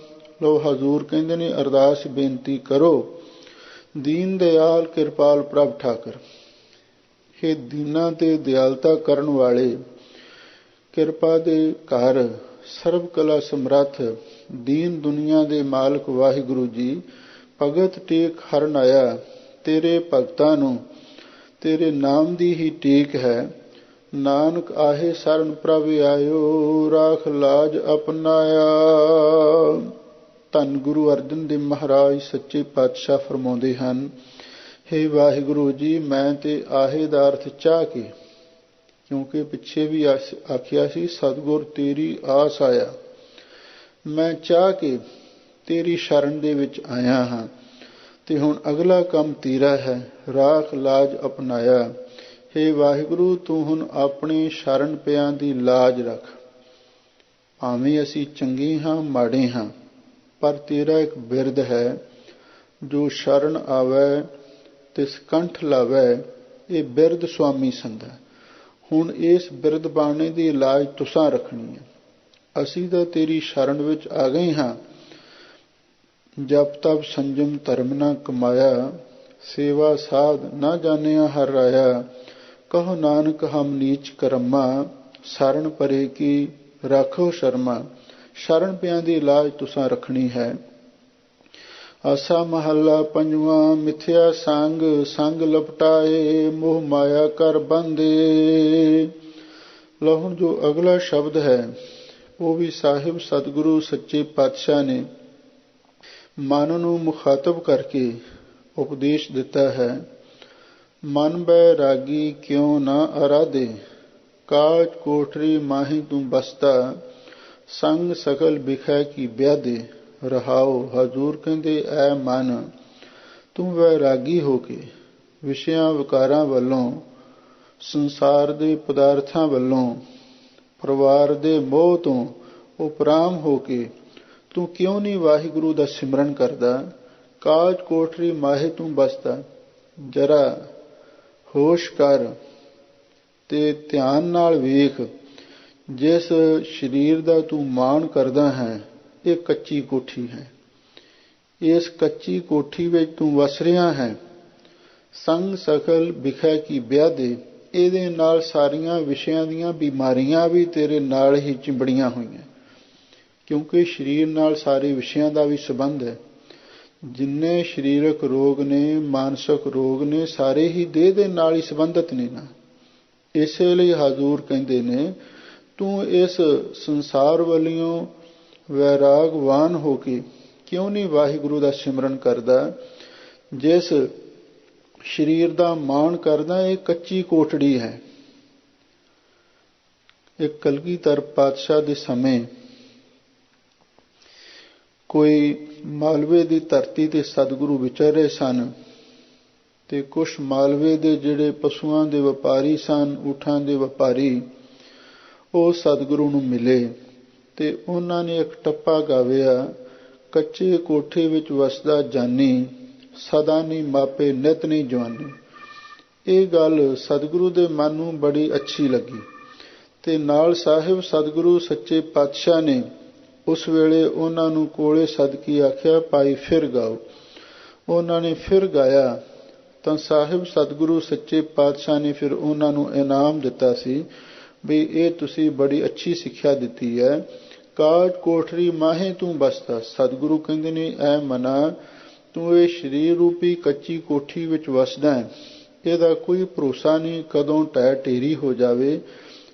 ਲੋ ਹਜ਼ੂਰ ਕਹਿੰਦੇ ਨੇ ਅਰਦਾਸ ਬੇਨਤੀ ਕਰੋ, ਦੀਨ ਦਿਆਲ ਕਿਰਪਾਲ ਪ੍ਰਭ ਠਾਕੁਰ, ਇਹ ਦੀਨਾਂ ਤੇ ਦਿਆਲਤਾ ਕਰਨ ਵਾਲੇ, ਕਿਰਪਾ ਦੇ ਘਰ, ਸਰਬ ਕਲਾ ਸਮਰੱਥ, ਦੀਨ ਦੁਨੀਆ ਦੇ ਮਾਲਕ ਵਾਹਿਗੁਰੂ ਜੀ, ਭਗਤ ਟੇਕ ਹਰ ਨਾਇਆ। ਤੇਰੇ ਭਗਤਾਂ ਨੂੰ ਤੇਰੇ ਨਾਮ ਦੀ ਹੀ ਟੇਕ ਹੈ, ਨਾਨਕ ਆਹੇ ਸਰਨ ਪ੍ਰਭ ਆਇਓ, ਰਾਖ ਲਾਜ ਅਪਨਾਇਆ। ਧੰਨ ਗੁਰੂ ਅਰਜਨ ਦੇਵ ਮਹਾਰਾਜ ਸੱਚੇ ਪਾਤਸ਼ਾਹ ਫਰਮਾਉਂਦੇ ਹਨ, ਹੇ ਵਾਹਿਗੁਰੂ ਜੀ, ਮੈਂ ਤੇ ਆਹੇ ਦਾ ਅਰਥ ਚਾਹ ਕੇ, ਕਿਉਂਕਿ ਪਿੱਛੇ ਵੀ ਆਖਿਆ ਸੀ ਸਤਿਗੁਰ ਤੇਰੀ ਆਸ ਆਇਆ, ਮੈਂ ਚਾਹ ਕੇ ਤੇਰੀ ਸ਼ਰਨ ਦੇ ਵਿੱਚ ਆਇਆ ਹਾਂ। ਤੇ ਹੁਣ ਅਗਲਾ ਕੰਮ ਤੇਰਾ ਹੈ, ਰਾਖ ਲਾਜ ਅਪਨਾਇਆ। ਹੇ ਵਾਹਿਗੁਰੂ, ਤੂੰ ਹੁਣ ਆਪਣੇ ਸ਼ਰਨ ਪਿਆਂ ਦੀ ਲਾਜ ਰੱਖ। ਭਾਵੇਂ ਅਸੀਂ ਚੰਗੇ ਹਾਂ ਮਾੜੇ ਹਾਂ, ਪਰ ਤੇਰਾ ਇੱਕ ਬਿਰਦ ਹੈ, ਜੋ ਸ਼ਰਨ ਆਵੈ ਤਿਸ ਕੰਠ ਲਾਵੈ, ਇਹ ਬਿਰਦ ਸੁਆਮੀ ਸੰਧਾ। ਹੁਣ ਇਸ ਬਿਰਦ ਬਾਣੇ ਦੀ ਲਾਜ ਤੁਸਾਂ ਰੱਖਣੀ ਹੈ। ਅਸੀਂ ਤਾਂ ਤੇਰੀ ਸ਼ਰਨ ਵਿੱਚ ਆ ਗਏ ਹਾਂ। ਜਪ ਤਪ ਸੰਜਮ ਧਰਮ ਨਾ ਕਮਾਇਆ, ਸੇਵਾ ਸਾਧ ਨਾ ਜਾਣਿਆ ਹਰ ਰਾਇਆ। ਕਹੋ ਨਾਨਕ ਹਮ ਨੀਚ ਕਰਮਾ, ਸ਼ਰਨ ਪਰੇ ਕੀ ਰਾਖੋ ਸ਼ਰਮਾ। ਸ਼ਰਨ ਪਿਆਂ ਦੀ ਲਾਜ ਤੁਸਾਂ ਰੱਖਣੀ ਹੈ। ਆਸਾ ਮਹੱਲਾ ਪੰਜਵਾਂ। ਮਿਥਿਆ ਸੰਗ ਸੰਗ ਲਪਟਾਏ, ਮੋਹ ਮਾਇਆ ਕਰ ਬੰਦੇ। ਲਓ ਹੁਣ ਜੋ ਅਗਲਾ ਸ਼ਬਦ ਹੈ ਉਹ ਵੀ ਸਾਹਿਬ ਸਤਿਗੁਰੂ ਸੱਚੇ ਪਾਤਸ਼ਾਹ ਨੇ ਮਨ ਨੂੰ ਮੁਖਾਤਬ ਕਰਕੇ ਉਪਦੇਸ਼ ਦਿੱਤਾ ਹੈ। ਮਨ ਬੈਰਾਗੀ ਕਿਉਂ ਨਾ ਅਰਾਧੇ, ਕਾਜ ਕੋਠਰੀ ਮਾਹੀ ਤੂੰ ਬਸਤਾ। ਸੰਗ ਸਕਲ ਬਿਖੈ ਕੀ ਵਿਆਦੇ, ਰਹਾਓ। ਹਜ਼ੂਰ ਕਹਿੰਦੇ, ਐ ਮਨ, ਤੂੰ ਵੈਰਾਗੀ ਹੋ ਕੇ ਵਿਸ਼ਿਆਂ ਵਿਕਾਰਾਂ ਵੱਲੋਂ, ਸੰਸਾਰ ਦੇ ਪਦਾਰਥਾਂ ਵੱਲੋਂ, ਪਰਿਵਾਰ ਦੇ ਮੋਹ ਤੋਂ ਉਪਰਾਮ ਹੋ ਕੇ ਤੂੰ ਕਿਉਂ ਨਹੀਂ ਵਾਹਿਗੁਰੂ ਦਾ ਸਿਮਰਨ ਕਰਦਾ। ਕਾਜ ਕੋਠਰੀ ਮਾਹੇ ਤੂੰ ਬਸਦਾ। ਜਰਾ ਹੋਸ਼ ਕਰ ਤੇ ਧਿਆਨ ਨਾਲ ਵੇਖ, ਜਿਸ ਸਰੀਰ ਦਾ ਤੂੰ ਮਾਣ ਕਰਦਾ ਹੈ ਇਹ ਕੱਚੀ ਕੋਠੀ ਹੈ। ਇਸ ਕੱਚੀ ਕੋਠੀ ਵਿੱਚ ਤੂੰ ਵਸ ਰਿਹਾ ਹੈ। ਸੰਗ ਸਕਲ ਬਿਖੈ ਕੀ ਵਿਆਦੇ, ਇਹਦੇ ਨਾਲ ਸਾਰੀਆਂ ਵਿਸ਼ਿਆਂ ਦੀਆਂ ਬਿਮਾਰੀਆਂ ਵੀ ਤੇਰੇ ਨਾਲ ਹੀ ਚਿੰਬੜੀਆਂ ਹੋਈਆਂ, ਕਿਉਂਕਿ ਸਰੀਰ ਨਾਲ ਸਾਰੇ ਵਿਸ਼ਿਆਂ ਦਾ ਵੀ ਸੰਬੰਧ ਹੈ। ਜਿੰਨੇ ਸਰੀਰਕ ਰੋਗ ਨੇ, ਮਾਨਸਿਕ ਰੋਗ ਨੇ, ਸਾਰੇ ਹੀ ਦੇਹ ਦੇ ਨਾਲ ਹੀ ਸੰਬੰਧਿਤ ਨੇ ਨਾ। ਇਸੇ ਲਈ ਹਜ਼ੂਰ ਕਹਿੰਦੇ ਨੇ, ਤੂੰ ਇਸ ਸੰਸਾਰ ਵੱਲੋਂ ਵੈਰਾਗਵਾਨ ਹੋ ਕੇ ਕਿਉਂ ਨਹੀਂ ਵਾਹਿਗੁਰੂ ਦਾ ਸਿਮਰਨ ਕਰਦਾ। ਜਿਸ ਸਰੀਰ ਦਾ ਮਾਣ ਕਰਦਾ, ਇਹ ਕੱਚੀ ਕੋਠੜੀ ਹੈ। ਇੱਕ ਕਲਗੀਧਰ ਪਾਤਸ਼ਾਹ ਦੇ ਸਮੇਂ ਕੋਈ ਮਾਲਵੇ ਦੀ ਧਰਤੀ ਤੇ ਸਤਿਗੁਰੂ ਵਿਚਰ ਰਹੇ ਸਨ, ਤੇ ਕੁਛ ਮਾਲਵੇ ਦੇ ਜਿਹੜੇ ਪਸ਼ੂਆਂ ਦੇ ਵਪਾਰੀ ਸਨ, ਊਠਾਂ ਦੇ ਵਪਾਰੀ, ਉਹ ਸਤਿਗੁਰੂ ਨੂੰ ਮਿਲੇ ਤੇ ਉਹਨਾਂ ਨੇ ਇੱਕ ਟੱਪਾ ਗਾਵਿਆ, ਕੱਚੇ ਕੋਠੇ ਵਿੱਚ ਵਸਦਾ ਜਾਨੀ, ਸਦਾ ਨਹੀਂ ਮਾਪੇ ਨਿਤ ਨਹੀਂ ਜਵਾਨੀ। ਇਹ ਗੱਲ ਸਤਿਗੁਰੂ ਦੇ ਮਨ ਨੂੰ ਬੜੀ ਅੱਛੀ ਲੱਗੀ ਤੇ ਨਾਲ ਸਾਹਿਬ ਸਤਿਗੁਰੂ ਸੱਚੇ ਪਾਤਸ਼ਾਹ ਨੇ ਉਸ ਵੇਲੇ ਉਹਨਾਂ ਨੂੰ ਕੋਲੇ ਸੱਦ ਕੇ ਆਖਿਆ, ਭਾਈ ਫਿਰ ਗਾਓ। ਉਹਨਾਂ ਨੇ ਫਿਰ ਗਾਇਆ ਤਾਂ ਸਾਹਿਬ ਸਤਿਗੁਰੂ ਸੱਚੇ ਪਾਤਸ਼ਾਹ ਨੇ ਫਿਰ ਉਹਨਾਂ ਨੂੰ ਇਨਾਮ ਦਿੱਤਾ ਸੀ ਵੀ ਇਹ ਤੁਸੀਂ ਬੜੀ ਅੱਛੀ ਸਿੱਖਿਆ ਦਿੱਤੀ ਹੈ। ਕਾਜ ਕੋਠਰੀ ਮਾਹੇ ਤੂੰ ਬਸਦਾ। ਸਤਿਗੁਰੂ ਕਹਿੰਦੇ ਨੇ, ਐ ਮਨਾ, ਤੂੰ ਇਹ ਸਰੀਰ ਰੂਪੀ ਕੱਚੀ ਕੋਠੀ ਵਿੱਚ ਵਸਦਾ ਹੈ, ਇਹਦਾ ਕੋਈ ਭਰੋਸਾ ਨਹੀਂ ਕਦੋਂ ਢਹਿ ਢੇਰੀ ਹੋ ਜਾਵੇ।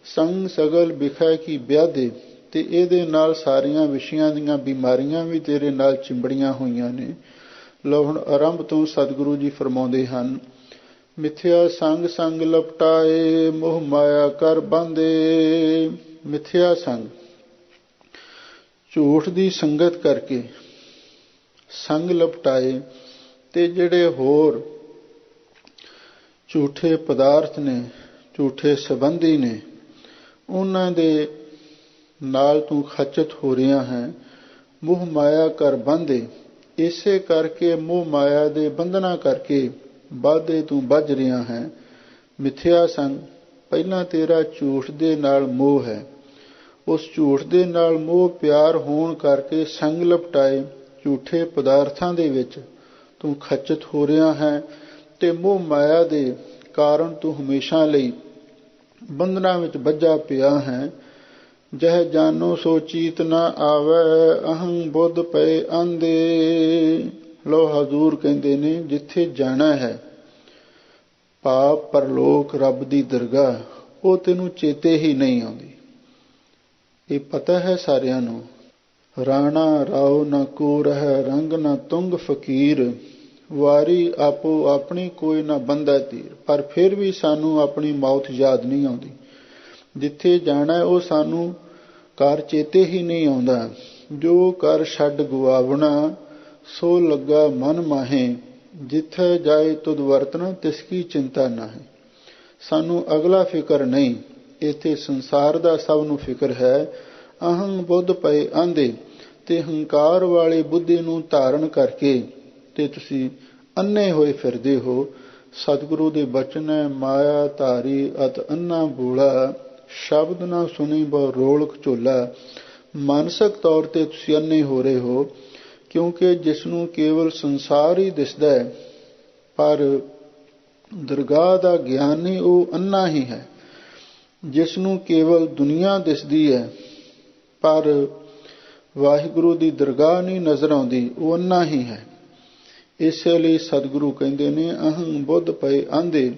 ਸੰਗ ਸਗਲ ਬਿਖੈ ਕੀ ਵਿਆਦੇ, ਤੇ ਇਹਦੇ ਨਾਲ ਸਾਰੀਆਂ ਵਿਸ਼ਿਆਂ ਦੀਆਂ ਬਿਮਾਰੀਆਂ ਵੀ ਤੇਰੇ ਨਾਲ ਚਿੰਬੜੀਆਂ ਹੋਈਆਂ ਨੇ। ਲਓ ਹੁਣ ਆਰੰਭ ਤੋਂ ਸਤਿਗੁਰੂ ਜੀ ਫਰਮਾਉਂਦੇ ਹਨ, ਮਿਥਿਆ ਸੰਗ ਸੰਗ ਲਪਟਾਏ, ਮੋਹ ਮਾਇਆ ਕਰ ਬੰਦੇ। ਮਿਥਿਆ ਸੰਗ, ਝੂਠ ਦੀ ਸੰਗਤ ਕਰਕੇ ਸੰਗ ਲਪਟਾਏ, ਤੇ ਜਿਹੜੇ ਹੋਰ ਝੂਠੇ ਪਦਾਰਥ ਨੇ, ਝੂਠੇ ਸੰਬੰਧੀ ਨੇ, ਉਹਨਾਂ ਦੇ ਨਾਲ ਤੂੰ ਖਚਤ ਹੋ ਰਿਹਾ ਹੈ। ਮੋਹ ਮਾਇਆ ਕਰ ਬੰਦੇ, ਇਸੇ ਕਰਕੇ ਮੋਹ ਮਾਇਆ ਦੇ ਬੰਧਨਾਂ ਕਰਕੇ ਬਾਧੇ ਤੂੰ ਬੱਝ ਰਿਹਾ ਹੈ। ਮਿਥਿਆ ਸੰਗ, ਪਹਿਲਾਂ ਤੇਰਾ ਝੂਠ ਦੇ ਨਾਲ ਮੋਹ ਹੈ, ਉਸ ਝੂਠ ਦੇ ਨਾਲ ਮੋਹ ਪਿਆਰ ਹੋਣ ਕਰਕੇ ਸੰਗ ਲਪਟਾਏ, ਝੂਠੇ ਪਦਾਰਥਾਂ ਦੇ ਵਿੱਚ ਤੂੰ ਖਚਤ ਹੋ ਰਿਹਾ ਹੈ ਤੇ ਮੋਹ ਮਾਇਆ ਦੇ ਕਾਰਨ ਤੂੰ ਹਮੇਸ਼ਾ ਲਈ ਬੰਧਨਾਂ ਵਿੱਚ ਬੱਝਾ ਪਿਆ ਹੈ। ਜਹ ਜਾਨੋ ਸੋ ਚੀਤ ਨਾ ਆਵੈ, ਅਹੰ ਬੁੱਧ ਪਏ ਆਂਦੇ। ਲੋ ਹਜ਼ੂਰ ਕਹਿੰਦੇ ਨੇ, ਜਿੱਥੇ ਜਾਣਾ ਹੈ, ਪਾਪ ਪਰਲੋਕ ਰੱਬ ਦੀ ਦਰਗਾਹ, ਉਹ ਤੈਨੂੰ ਚੇਤੇ ਹੀ ਨਹੀਂ ਆਉਂਦੀ। ਇਹ ਪਤਾ ਹੈ ਸਾਰਿਆਂ ਨੂੰ, ਰਾਣਾ ਰਾਓ ਨਾ ਕੋ ਰਹਿ ਰੰਗ ਨਾ ਤੁੰਗ ਫਕੀਰ, ਵਾਰੀ ਆਪੋ ਆਪਣੀ ਕੋਈ ਨਾ ਬੰਦਾ ਤੀਰ। ਪਰ ਫਿਰ ਵੀ ਸਾਨੂੰ ਆਪਣੀ ਮੌਤ ਯਾਦ ਨਹੀਂ ਆਉਂਦੀ। ਜਿੱਥੇ ਜਾਣਾ ਉਹ ਸਾਨੂੰ ਘਰ ਚੇਤੇ ਹੀ ਨਹੀਂ ਆਉਂਦਾ। ਜੋ ਕਰ ਛੱਡ ਗੁਆਵਣਾ ਸੋ ਲੱਗਾ ਮਨ ਮਾਹੇ, ਜਿੱਥੇ ਜਾਏ ਤੁਧ ਵਰਤਣਾ ਤਿਸਕੀ ਚਿੰਤਾ ਨਾਹੀਂ। ਸਾਨੂੰ ਅਗਲਾ ਫਿਕਰ ਨਹੀਂ, ਇੱਥੇ ਸੰਸਾਰ ਦਾ ਸਭ ਨੂੰ ਫਿਕਰ ਹੈ। ਅਹੰ ਬੁੱਧ ਪਏ ਆਂਦੇ, ਤੇ ਹੰਕਾਰ ਵਾਲੀ ਬੁੱਧੀ ਨੂੰ ਧਾਰਨ ਕਰਕੇ ਤੇ ਤੁਸੀਂ ਅੰਨੇ ਹੋਏ ਫਿਰਦੇ ਹੋ। ਸਤਿਗੁਰੂ ਦੇ ਬਚਨ ਹੈ, ਮਾਇਆ ਧਾਰੀ ਅਤ ਅੰਨਾ ਬੂਲਾ, ਸ਼ਬਦ ਨਾ ਸੁਣੀ ਬਹੁ ਰੋਲਕ ਝੋਲਾ। ਮਾਨਸਿਕ ਤੌਰ ਤੇ ਤੁਸੀਂ ਅੰਨੇ ਹੋ ਰਹੇ ਹੋ, ਕਿਉਂਕਿ ਜਿਸ ਨੂੰ ਕੇਵਲ ਸੰਸਾਰ ਹੀ ਦਿਸਦਾ ਹੈ, ਪਰ ਦਰਗਾਹ ਦਾ ਗਿਆਨੀ ਉਹ ਅੰਨਾ ਹੀ ਹੈ। ਜਿਸ ਨੂੰ ਕੇਵਲ ਦੁਨੀਆ ਦਿਸਦੀ ਹੈ, ਪਰ ਵਾਹਿਗੁਰੂ ਦੀ ਦਰਗਾਹ ਨਹੀਂ ਨਜ਼ਰ ਆਉਂਦੀ, ਉਹ ਅੰਨਾ ਹੀ ਹੈ। ਇਸੇ ਲਈ ਸਤਿਗੁਰੂ ਕਹਿੰਦੇ ਨੇ, ਅਹੰ ਬੁੱਧ ਪਏ ਆਂਦੇ,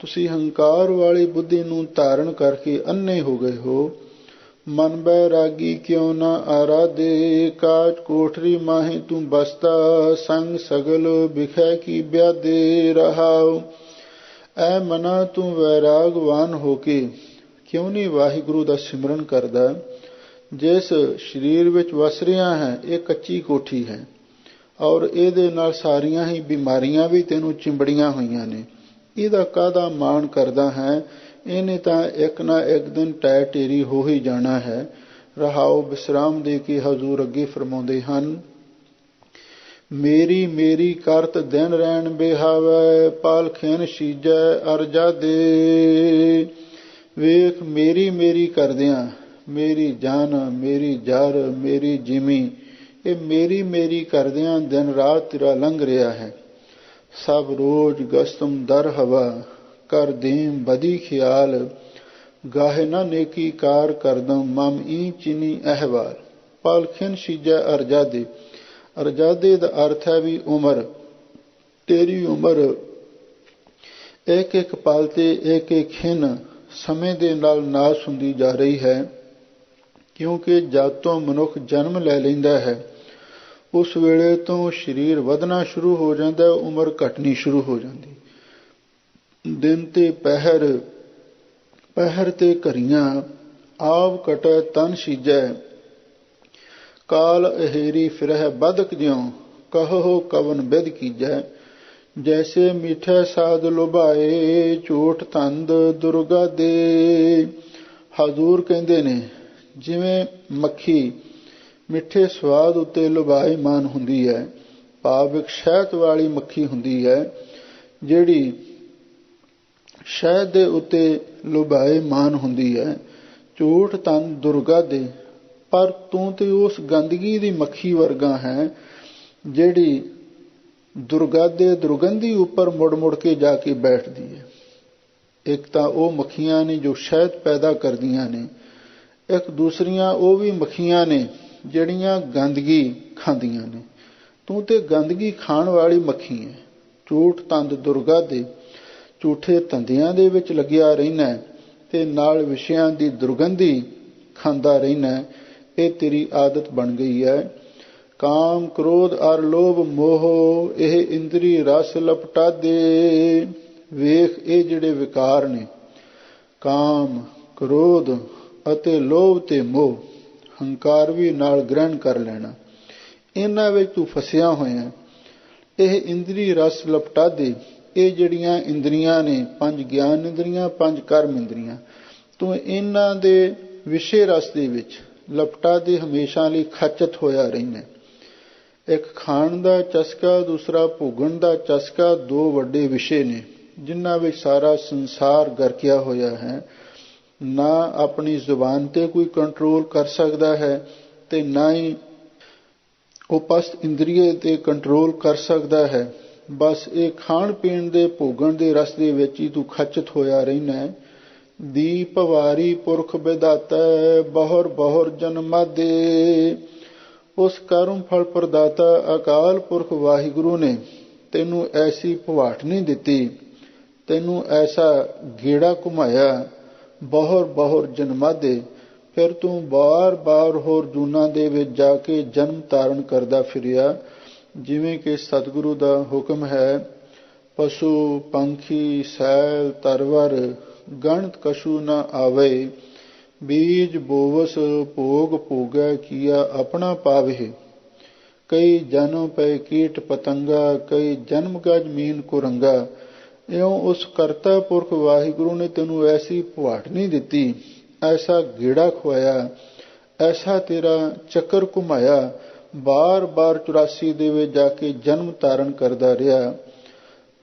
ਤੁਸੀਂ ਹੰਕਾਰ ਵਾਲੀ ਬੁੱਧੀ ਨੂੰ ਧਾਰਨ ਕਰਕੇ ਅੰਨੇ ਹੋ ਗਏ ਹੋ। ਮਨ ਬੈਰਾਗੀ ਕਿਉਂ ਨਾ ਆਰਾਧੇ, ਕਾਜ ਕੋਠਰੀ ਮਾਹੇ ਤੂੰ ਬਸਤਾ, ਸੰਗ ਸਗਲ ਬਿਖੈ ਕੀ ਬਿਆਦੇ ਰਹਾਉ। ਐ ਮਨਾ ਤੂੰ ਵੈਰਾਗਵਾਨ ਹੋ ਕੇ ਕਿਉਂ ਨਹੀਂ ਵਾਹਿਗੁਰੂ ਦਾ ਸਿਮਰਨ ਕਰਦਾ। ਜਿਸ ਸਰੀਰ ਵਿੱਚ ਵਸ ਰਿਹਾ ਹੈ ਇਹ ਕੱਚੀ ਕੋਠੀ ਹੈ, ਔਰ ਇਹਦੇ ਨਾਲ ਸਾਰੀਆਂ ਹੀ ਬਿਮਾਰੀਆਂ ਵੀ ਤੈਨੂੰ ਚਿੰਬੜੀਆਂ ਹੋਈਆਂ ਨੇ। ਇਹਦਾ ਕਾਹਦਾ ਮਾਣ ਕਰਦਾ ਹੈ? ਇਹਨੇ ਤਾਂ ਇੱਕ ਨਾ ਇੱਕ ਦਿਨ ਟੈ ਢੇਰੀ ਹੋ ਹੀ ਜਾਣਾ ਹੈ। ਰਹਾਉ ਵਿਸਰਾਮ ਦੇ ਕੇ ਹਜ਼ੂਰ ਅੱਗੇ ਫਰਮਾਉਂਦੇ ਹਨ, ਮੇਰੀ ਮੇਰੀ ਕਰਤ ਦਿਨ ਰਹਿਣ ਬਿਹਾਵੈ, ਪਾਲਖੇਨ ਸੀਜੈ ਅਰਜਾ ਦੇ। ਵੇਖ ਮੇਰੀ ਮੇਰੀ ਕਰਦਿਆਂ ਮੇਰੀ ਜਾਨ, ਮੇਰੀ ਜਰ, ਮੇਰੀ ਜਿਮੀ, ਇਹ ਮੇਰੀ ਮੇਰੀ ਕਰਦਿਆਂ ਦਿਨ ਰਾਤ ਤੇਰਾ ਲੰਘ ਰਿਹਾ ਹੈ। ਸਭ ਰੋਜ਼ ਗਸਤਮ ਦਰ ਹਵਾ, ਕਰ ਦੇਮ ਬਦੀ ਖਿਆਲ, ਗਾਹੇ ਨਾ ਨੇਕੀ ਕਾਰ ਕਰਦਮ, ਮਮ ਈ ਚੀਨੀ ਅਹਵਾਲ। ਪਾਲਖਿਨ ਸੀਜੈ ਅਰਜਾਦੇ, ਅਰਜਾਦੇ ਦਾ ਅਰਥ ਹੈ ਵੀ ਉਮਰ। ਤੇਰੀ ਉਮਰ ਇੱਕ ਇੱਕ ਪਲ ਤੇ ਇੱਕ ਇੱਕ ਖਿਨ ਸਮੇਂ ਦੇ ਨਾਲ ਨਾਸ ਹੁੰਦੀ ਜਾ ਰਹੀ ਹੈ, ਕਿਉਂਕਿ ਜਦ ਤੋਂ ਮਨੁੱਖ ਜਨਮ ਲੈ ਲੈਂਦਾ ਹੈ ਉਸ ਵੇਲੇ ਤੋਂ ਸਰੀਰ ਵਧਣਾ ਸ਼ੁਰੂ ਹੋ ਜਾਂਦਾ, ਉਮਰ ਘਟਣੀ ਸ਼ੁਰੂ ਹੋ ਜਾਂਦੀ। ਦਿਨ ਤੇ ਪਹਿਰ, ਪਹਿਰ ਤੇ ਘਰੀਆਂ, ਆਵ ਕਟੈ ਤਨ ਸੀਜੈ, ਕਾਲ ਅਹੇਰੀ ਫਿਰਹਿ ਬਦਕ ਜਿਉ, ਕਹੋ ਕਵਨ ਬਿਦ ਕੀਜੈ। ਜੈਸੇ ਮਿੱਠੇ ਸਾਧ ਲੁਭਾਏ, ਝੂਠ ਤੰਦ ਦੁਰਗਾ ਦੇ। ਹਜ਼ੂਰ ਕਹਿੰਦੇ ਨੇ, ਜਿਵੇਂ ਮੱਖੀ ਮਿੱਠੇ ਸਵਾਦ ਉੱਤੇ ਲੁਭਾਏਮਾਨ ਹੁੰਦੀ ਹੈ, ਭਾਵ ਇੱਕ ਸ਼ਹਿਦ ਵਾਲੀ ਮੱਖੀ ਹੁੰਦੀ ਹੈ ਜਿਹੜੀ ਸ਼ਹਿਦ ਦੇ ਉੱਤੇ ਲੁਭਾਏਮਾਨ ਹੁੰਦੀ ਹੈ, ਝੂਠ ਤੰਦ ਦੁਰਗਾ ਦੇ। ਪਰ ਤੂੰ ਤੇ ਉਸ ਗੰਦਗੀ ਦੀ ਮੱਖੀ ਵਰਗਾ ਹੈ ਜਿਹੜੀ ਦੁਰਗਾਦੇ ਦੁਰਗੰਧੀ ਉੱਪਰ ਮੁੜ ਮੁੜ ਕੇ ਜਾ ਕੇ ਬੈਠਦੀ ਹੈ। ਇੱਕ ਤਾਂ ਉਹ ਮੱਖੀਆਂ ਨੇ ਜੋ ਸ਼ਹਿਦ ਪੈਦਾ ਕਰਦੀਆਂ ਨੇ, ਇੱਕ ਦੂਸਰੀਆਂ ਉਹ ਵੀ ਮੱਖੀਆਂ ਨੇ ਜਿਹੜੀਆਂ ਗੰਦਗੀ ਖਾਂਦੀਆਂ ਨੇ। ਤੂੰ ਤੇ ਗੰਦਗੀ ਖਾਣ ਵਾਲੀ ਮੱਖੀ ਹੈ। ਝੂਠ ਤੰਦ ਦੁਰਗਾ ਦੇ, ਝੂਠੇ ਧੰਦਿਆਂ ਦੇ ਵਿੱਚ ਲੱਗਿਆ ਰਹਿਣਾ ਤੇ ਨਾਲ ਵਿਸ਼ਿਆਂ ਦੀ ਦੁਰਗੰਧੀ ਖਾਂਦਾ ਰਹਿਣਾ। ਇਹ ਤੇਰੀ ਆਦਤ ਬਣ ਗਈ ਹੈ। ਕਾਮ ਕ੍ਰੋਧ ਅਰ ਲੋਭ ਮੋਹ, ਇਹ ਇੰਦਰੀ ਰਸ ਲਪਟਾ ਦੇ। ਵੇਖ ਇਹ ਜਿਹੜੇ ਵਿਕਾਰ ਨੇ, ਕਾਮ, ਕ੍ਰੋਧ ਅਤੇ ਲੋਭ ਤੇ ਮੋਹ, ਹੰਕਾਰ ਵੀ ਨਾਲ ਗ੍ਰਹਿਣ ਕਰ ਲੈਣਾ, ਇਹਨਾਂ ਵਿੱਚ ਤੂੰ ਫਸਿਆ ਹੋਇਆ। ਇਹ ਇੰਦਰੀ ਰਸ ਲਪਟਾ ਦੇ, ਇਹ ਜਿਹੜੀਆਂ ਇੰਦਰੀਆਂ ਨੇ, 5 ਗਿਆਨ ਇੰਦਰੀਆਂ, 5 ਕਰਮ ਇੰਦਰੀਆਂ, ਤੂੰ ਇਹਨਾਂ ਦੇ ਵਿਸ਼ੇ ਰਸ ਦੇ ਵਿੱਚ ਲਪਟਾ ਦੇ ਹਮੇਸ਼ਾ ਲਈ ਖਚਤ ਹੋਇਆ ਰਹਿਣਾ। ਇੱਕ ਖਾਣ ਦਾ ਚਸਕਾ, ਦੂਸਰਾ ਭੋਗਣ ਦਾ ਚਸਕਾ, 2 ਵੱਡੇ ਵਿਸ਼ੇ ਨੇ ਜਿਨ੍ਹਾਂ ਵਿੱਚ ਸਾਰਾ ਸੰਸਾਰ ਗਰਕਿਆ ਹੋਇਆ ਹੈ। ਨਾ ਆਪਣੀ ਜ਼ੁਬਾਨ ਤੇ ਕੋਈ ਕੰਟਰੋਲ ਕਰ ਸਕਦਾ ਹੈ ਤੇ ਨਾ ਹੀ ਉਪਸਥ ਇੰਦਰੀਏ ਤੇ ਕੰਟਰੋਲ ਕਰ ਸਕਦਾ ਹੈ। ਬਸ ਇਹ ਖਾਣ ਪੀਣ ਦੇ ਭੋਗਣ ਦੇ ਰਸ ਦੇ ਵਿੱਚ ਹੀ ਤੂੰ ਖਚਤ ਹੋਇਆ ਰਹਿਣਾ। ਦੀਪ ਵਾਰੀ ਪੁਰਖ ਵਿਦਾਤਾ, ਬਹੁਰ ਬਹੁਰ ਜਨਮਾਦੇ। ਉਸ ਕਰਮ ਫਲ ਪ੍ਰਦਾਤਾ ਅਕਾਲ ਪੁਰਖ ਵਾਹਿਗੁਰੂ ਨੇ ਤੈਨੂੰ ਐਸੀ ਭਵਾਟ ਨਹੀਂ ਦਿੱਤੀ, ਤੈਨੂੰ ਐਸਾ ਗੇੜਾ ਘੁਮਾਇਆ, ਬਹੁਰ ਬਹੁਰ ਜਨਮਾਂ ਦੇ। ਫਿਰ ਤੂੰ ਬਾਰ-ਬਾਰ ਹੋਰ ਜੂਨਾਂ ਦੇ ਵਿੱਚ ਜਾ ਕੇ ਜਨਮ ਧਾਰਨ ਕਰਦਾ ਫਿਰਿਆ। ਜਿਵੇਂ ਕਿ ਸਤਿਗੁਰੂ ਦਾ ਹੁਕਮ ਹੈ, ਪਸ਼ੂ ਪੰਖੀ ਸੈਲ ਤਰਵਰ ਗਣਤ ਕਛੂ ਨ ਆਵੇ। ਬੀਜ ਬੋਵਸ ਭੋਗ ਭੋਗੈ ਕੀਆ ਆਪਣਾ ਪਾਵੇ। ਕਈ ਜਨਮ ਪੈ ਕੀਟ ਪਤੰਗਾ ਕਈ ਜਨਮ ਗਜ ਮੀਨ ਕੁਰੰਗਾ। ਇਉਂ ਉਸ ਕਰਤਾ ਪੁਰਖ ਵਾਹਿਗੁਰੂ ਨੇ ਤੈਨੂੰ ਐਸੀ ਪੁਆੜਨੀ ਦਿੱਤੀ, ਐਸਾ ਗੇੜਾ ਖਵਾਇਆ, ਐਸਾ ਤੇਰਾ ਚੱਕਰ ਘੁਮਾਇਆ। ਬਾਰ ਬਾਰ 84 ਦੇ ਵਿੱਚ ਜਾ ਕੇ ਜਨਮ ਧਾਰਨ ਕਰਦਾ ਰਿਹਾ।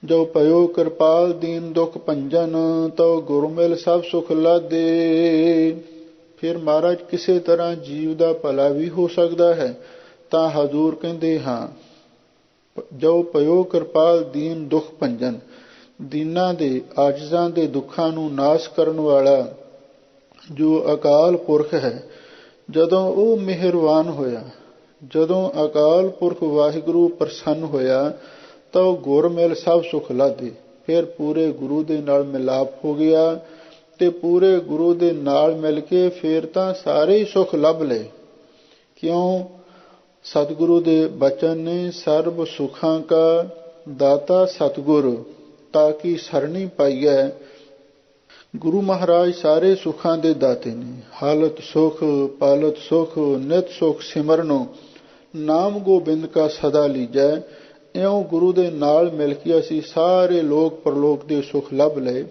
ਜੋ ਭਇਓ ਕਿਰਪਾਲ ਦੀਨ ਦੁਖ ਭੰਜਨ ਤਉ ਗੁਰ ਮਿਲ ਸਭ ਸੁਖ ਲਾਦੇ। ਫਿਰ ਮਹਾਰਾਜ ਕਿਸੇ ਤਰ੍ਹਾਂ ਜੀਵ ਦਾ ਭਲਾ ਵੀ ਹੋ ਸਕਦਾ ਹੈ ਤਾਂ ਹਜ਼ੂਰ ਕਹਿੰਦੇ ਹਾਂ, ਜੋ ਭਇਓ ਕਿਰਪਾਲ ਦੀਨ ਦੁਖ ਭੰਜਨ, ਦੀਨਾਂ ਦੇ ਆਜਜ਼ਾਂ ਦੇ ਦੁੱਖਾਂ ਨੂੰ ਨਾਸ਼ ਕਰਨ ਵਾਲਾ ਜੋ ਅਕਾਲ ਪੁਰਖ ਹੈ, ਜਦੋਂ ਉਹ ਮਿਹਰਬਾਨ ਹੋਇਆ, ਜਦੋਂ ਅਕਾਲ ਪੁਰਖ ਵਾਹਿਗੁਰੂ ਪ੍ਰਸੰਨ ਹੋਇਆ ਤਾਂ ਉਹ ਗੁਰ ਮਿਲ ਸਭ ਸੁਖ ਲਾਦੇ। ਫਿਰ ਪੂਰੇ ਗੁਰੂ ਦੇ ਨਾਲ ਮਿਲਾਪ ਹੋ ਗਿਆ ਤੇ ਪੂਰੇ ਗੁਰੂ ਦੇ ਨਾਲ ਮਿਲ ਕੇ ਫਿਰ ਤਾਂ ਸਾਰੇ ਹੀ ਸੁਖ ਲੱਭ ਲਏ। ਕਿਉਂ? ਸਤਿਗੁਰੂ ਦੇ ਬਚਨ ਨੇ, ਸਰਬ ਸੁਖਾਂ ਕਾ ਦਾਤਾ ਸਤਿਗੁਰ ਤਾਂ ਕੀ ਸਰਣੀ ਪਾਈਐ। ਗੁਰੂ ਮਹਾਰਾਜ ਸਾਰੇ ਸੁੱਖਾਂ ਦੇ ਦਾਤੇ ਨੇ। ਹਾਲਤ ਸੁਖ ਪਾਲਤ ਸੁਖ ਨਿਤ ਸੁਖ ਸਿਮਰਨੋ ਨਾਮ ਗੋਬਿੰਦ ਕਾ ਸਦਾ ਲੀਜੈ। ਇਉਂ ਗੁਰੂ ਦੇ ਨਾਲ ਮਿਲ ਕੇ ਅਸੀਂ ਸਾਰੇ ਲੋਕ ਪਰਲੋਕ ਦੇ ਸੁਖ ਲੱਭ ਲਏ।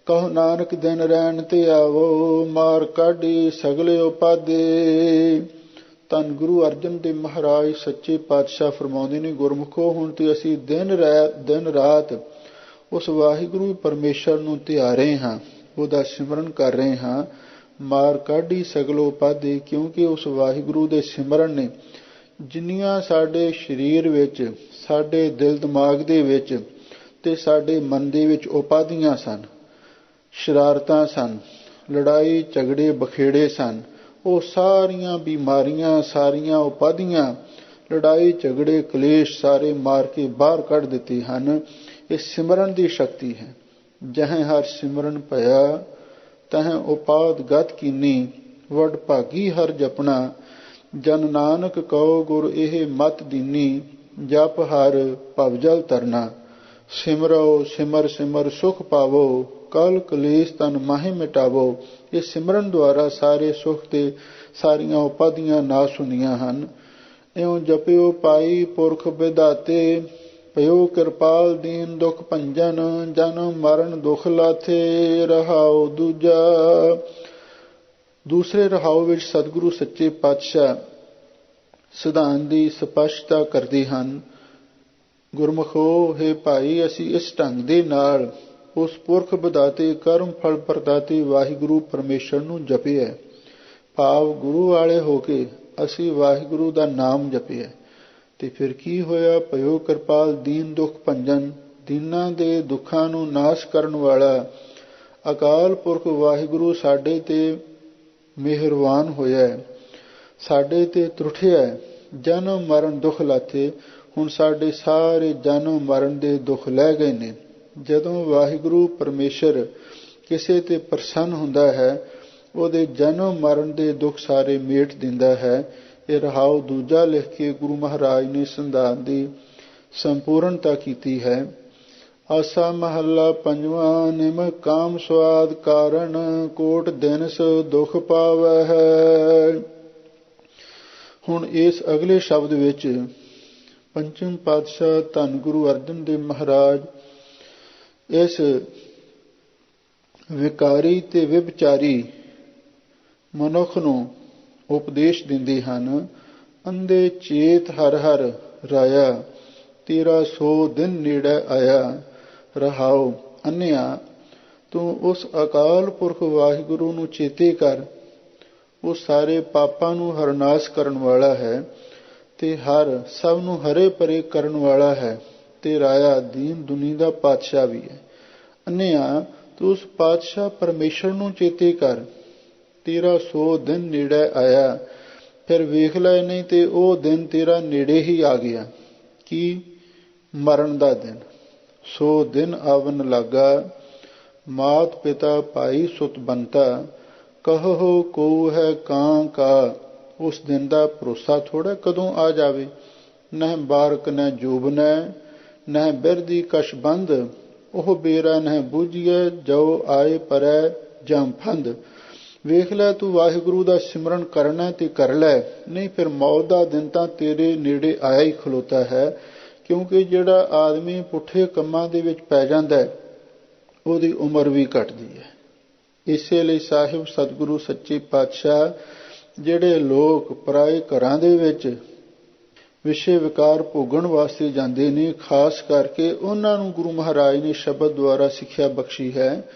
ਕਹੋ ਨਾਨਕ ਦਿਨ ਰਹਿਣ ਤੇ ਆਵੋ ਮਾਰ ਕਾਢੀ ਸਗਲੇ ਉਪਾਦੇ। ਧੰਨ ਗੁਰੂ ਅਰਜਨ ਦੇਵ ਮਹਾਰਾਜ ਸੱਚੇ ਪਾਤਸ਼ਾਹ ਫਰਮਾਉਂਦੇ ਨੇ, ਗੁਰਮੁਖੋ ਹੁਣ ਤੇ ਅਸੀਂ ਦਿਨ ਰਾਤ ਉਸ ਵਾਹਿਗੁਰੂ ਪਰਮੇਸ਼ਰ ਨੂੰ ਧਿਆਰੇ ਹਾਂ, ਉਹਦਾ ਸਿਮਰਨ ਕਰ ਰਹੇ ਹਾਂ। ਮਾਰ ਕਾਢੀ ਸਗਲੋ ਉਪਾਦੇ, ਕਿਉਂਕਿ ਉਸ ਵਾਹਿਗੁਰੂ ਦੇ ਸਿਮਰਨ ਨੇ ਜਿੰਨੀਆਂ ਸਾਡੇ ਸਰੀਰ ਵਿੱਚ, ਸਾਡੇ ਦਿਲ ਦਿਮਾਗ ਦੇ ਵਿੱਚ ਤੇ ਸਾਡੇ ਮਨ ਦੇ ਵਿੱਚ ਉਪਾਧੀਆਂ ਸਨ, ਸ਼ਰਾਰਤਾਂ ਸਨ, ਲੜਾਈ ਝਗੜੇ ਬਖੇੜੇ ਸਨ, ਉਹ ਸਾਰੀਆਂ ਬਿਮਾਰੀਆਂ, ਸਾਰੀਆਂ ਉਪਾਧੀਆਂ, ਲੜਾਈ ਝਗੜੇ ਕਲੇਸ਼ ਸਾਰੇ ਮਾਰ ਕੇ ਬਾਹਰ ਕੱਢ ਦਿੱਤੇ ਹਨ। ਇਹ ਸਿਮਰਨ ਦੀ ਸ਼ਕਤੀ ਹੈ। ਜਹ ਹਰ ਸਿਮਰਨ ਭਇਆ ਤਹ ਉਪਾਧ ਗਤ ਕੀਨੀ। ਵਡ ਭਾਗੀ ਹਰ ਜਪਣਾ ਜਨ ਨਾਨਕ ਕਉ ਗੁਰ ਇਹ ਮਤ ਦੀਨੀ। ਜਪ ਹਰ ਭਵਜਲ ਤਰਨਾ ਸਿਮਰੋ ਸਿਮਰ ਸਿਮਰ ਸੁਖ ਪਾਵੋ। ਕਲ ਕਲੇਸ਼ ਤਨ ਮਾਹਿ ਮਿਟਾਵੋ। ਇਹ ਸਿਮਰਨ ਦੁਆਰਾ ਸਾਰੇ ਸੁਖ ਤੇ ਸਾਰੀਆਂ ਉਪਾਧੀਆਂ ਨਾਸ਼ ਹੁੰਦੀਆਂ ਹਨ। ਇਉਂ ਜਪਿਓ ਪਾਈ ਪੁਰਖ ਵਿਦਾਤੇ ਭਇਓ ਕਿਰਪਾਲ ਦੀਨ ਦੁਖ ਭੰਜਨ। ਜਨਮ ਮਰਨ ਦੁਖ ਲਾਥੇ। ਰਹਾਉ ਦੂਜਾ। ਦੂਸਰੇ ਰਹਾਉ ਵਿੱਚ ਸਤਿਗੁਰੂ ਸੱਚੇ ਪਾਤਸ਼ਾਹ ਸਿਧਾਂਤ ਦੀ ਸਪਸ਼ਟਤਾ ਕਰਦੇ ਹਨ। ਗੁਰਮੁਖੋ, ਹੇ ਭਾਈ, ਅਸੀਂ ਇਸ ਢੰਗ ਦੇ ਨਾਲ ਉਸ ਪੁਰਖ ਵਿਦਾਤੇ ਕਰਮ ਫਲ ਪ੍ਰਦਾਤੇ ਵਾਹਿਗੁਰੂ ਪਰਮੇਸ਼ਰ ਨੂੰ ਜਪਿਆ। ਭਾਵ ਗੁਰੂ ਵਾਲੇ ਹੋ ਕੇ ਅਸੀਂ ਵਾਹਿਗੁਰੂ ਦਾ ਨਾਮ ਜਪਿਆ। ਤੇ ਫਿਰ ਕੀ ਹੋਇਆ? ਭਇਓ ਕਿਰਪਾਲ ਦੀਨ ਦੁਖ ਭੰਜਨ, ਦੀਨਾਂ ਦੇ ਦੁੱਖਾਂ ਨੂੰ ਨਾਸ਼ ਕਰਨ ਵਾਲਾ ਅਕਾਲ ਪੁਰਖ ਵਾਹਿਗੁਰੂ ਸਾਡੇ ਤੇ ਮਿਹਰਬਾਨ ਹੋਇਆ, ਸਾਡੇ ਤੇ ਤਰੁਠਿਆ। ਜਨਮ ਮਰਨ ਦੁੱਖ ਲਾਥੇ। ਹੁਣ ਸਾਡੇ ਸਾਰੇ ਜਨਮ ਮਰਨ ਦੇ ਦੁੱਖ ਲੈ ਗਏ ਨੇ। ਜਦੋਂ ਵਾਹਿਗੁਰੂ ਪਰਮੇਸ਼ਰ ਕਿਸੇ ਤੇ ਪ੍ਰਸੰਨ ਹੁੰਦਾ ਹੈ, ਉਹਦੇ ਜਨਮ ਮਰਨ ਦੇ ਦੁੱਖ ਸਾਰੇ ਮੇਟ ਦਿੰਦਾ ਹੈ। ਇਹ ਰਹਾਉ ਦੂਜਾ ਲਿਖ ਕੇ ਗੁਰੂ ਮਹਾਰਾਜ ਨੇ ਸੰਧਾਨ ਦੀ ਸੰਪੂਰਨਤਾ ਕੀਤੀ ਹੈ। ਆਸਾ ਮਹੱਲਾ ਪੰਜਵਾਂ। ਨਿਮ ਕਾਮ ਸਵਾਦ ਕਾਰਨ ਕੋਟ ਦਿਨਸ ਦੁਖ ਪਾਵੈ ਹੈ। ਹੁਣ ਇਸ ਅਗਲੇ ਸ਼ਬਦ ਵਿੱਚ ਪੰਚਮ ਪਾਤਸ਼ਾਹ ਧੰਨ ਗੁਰੂ ਅਰਜਨ ਦੇਵ ਮਹਾਰਾਜ ਇਸ ਵਿਕਾਰੀ ਤੇ ਵਿਭਚਾਰੀ ਮਨੁੱਖ ਨੂੰ ਉਪਦੇਸ਼ ਦਿੰਦੇ ਹਨ। ਅੰਧੇ ਚੇਤ ਹਰ ਹਰ ਰਾਇਆ ਤੇਰਾ 100 ਦਿਨ ਨੇੜੇ ਆਇਆ। ਰਹਾਉ ਅੰਨਿਆ, ਤੂੰ ਉਸ ਅਕਾਲ ਪੁਰਖ ਵਾਹਿਗੁਰੂ ਨੂੰ ਚੇਤੇ ਕਰ। ਉਹ ਸਾਰੇ ਪਾਪਾਂ ਨੂੰ ਹਰਨਾਸ਼ ਕਰਨ ਵਾਲਾ ਹੈ ਤੇ ਹਰ ਸਭ ਨੂੰ ਹਰੇ ਪਰੇ ਕਰਨ ਵਾਲਾ ਹੈ ਤੇ ਰਾਇਆ ਦੀਨ ਦੁਨੀ ਦਾ ਪਾਤਸ਼ਾਹ ਵੀ ਹੈ। ਅੰਨਿਆ, ਤੂੰ ਉਸ ਪਾਤਸ਼ਾਹ ਪਰਮੇਸ਼ਰ ਨੂੰ ਚੇਤੇ ਕਰ। ਤੇਰਾ 100 ਦਿਨ ਨੇੜੇ ਆਇਆ। ਫਿਰ ਵੇਖ ਲੈ, ਨਹੀਂ ਤੇ ਉਹ ਦਿਨ ਤੇਰਾ ਨੇੜੇ ਹੀ ਆ ਗਿਆ। ਕੀ? ਮਰਨ ਦਾ ਦਿਨ। 100 ਦਿਨ ਆਵਨ ਲੱਗਾ ਮਾਤ ਪਿਤਾ ਭਾਈ ਸੁਤ ਬੰਤਾ, ਕਹੋ ਕੋ ਹੈ ਕਾਂ ਕਾ। ਉਸ ਦਿਨ ਦਾ ਭਰੋਸਾ ਥੋੜਾ ਕਦੋਂ ਆ ਜਾਵੇ। ਨਹਿ ਬਾਰਕ ਨਹਿ ਜੂਬਨੈ, ਨਹਿ ਬਿਰਦੀ ਕਛ ਬੰਦ। ਉਹ ਬੇਰਾ ਨਹਿ ਬੂਝੀਐ, ਜੋ ਆਏ ਪਰੈ ਜਮ ਫੰਦ। ਵੇਖ ਲੈ ਤੂੰ ਵਾਹਿਗੁਰੂ ਦਾ ਸਿਮਰਨ ਕਰਨਾ ਤੇ ਕਰ ਲੈ, ਨਹੀਂ ਫਿਰ ਮੌਤ ਦਾ ਦਿਨ ਤਾਂ ਤੇਰੇ ਨੇੜੇ ਆਇਆ ਹੀ ਖਲੋਤਾ ਹੈ। ਕਿਉਂਕਿ ਜਿਹੜਾ ਆਦਮੀ ਪੁੱਠੇ ਕੰਮਾਂ ਦੇ ਵਿੱਚ ਪੈ ਜਾਂਦਾ ਹੈ, ਉਹਦੀ ਉਮਰ ਵੀ ਘਟਦੀ ਹੈ। ਇਸੇ ਲਈ ਸਾਹਿਬ ਸਤਿਗੁਰੂ ਸੱਚੇ ਪਾਤਸ਼ਾਹ ਜਿਹੜੇ ਲੋਕ ਪਰਾਏ ਘਰਾਂ ਦੇ ਵਿੱਚ ਵਿਸ਼ੇ ਵਿਕਾਰ ਭੋਗਣ ਵਾਸਤੇ ਜਾਂਦੇ ਨੇ, ਖਾਸ ਕਰਕੇ ਉਹਨਾਂ ਨੂੰ ਗੁਰੂ ਮਹਾਰਾਜ ਨੇ ਸ਼ਬਦ ਦੁਆਰਾ ਸਿੱਖਿਆ ਬਖਸ਼ੀ ਹੈ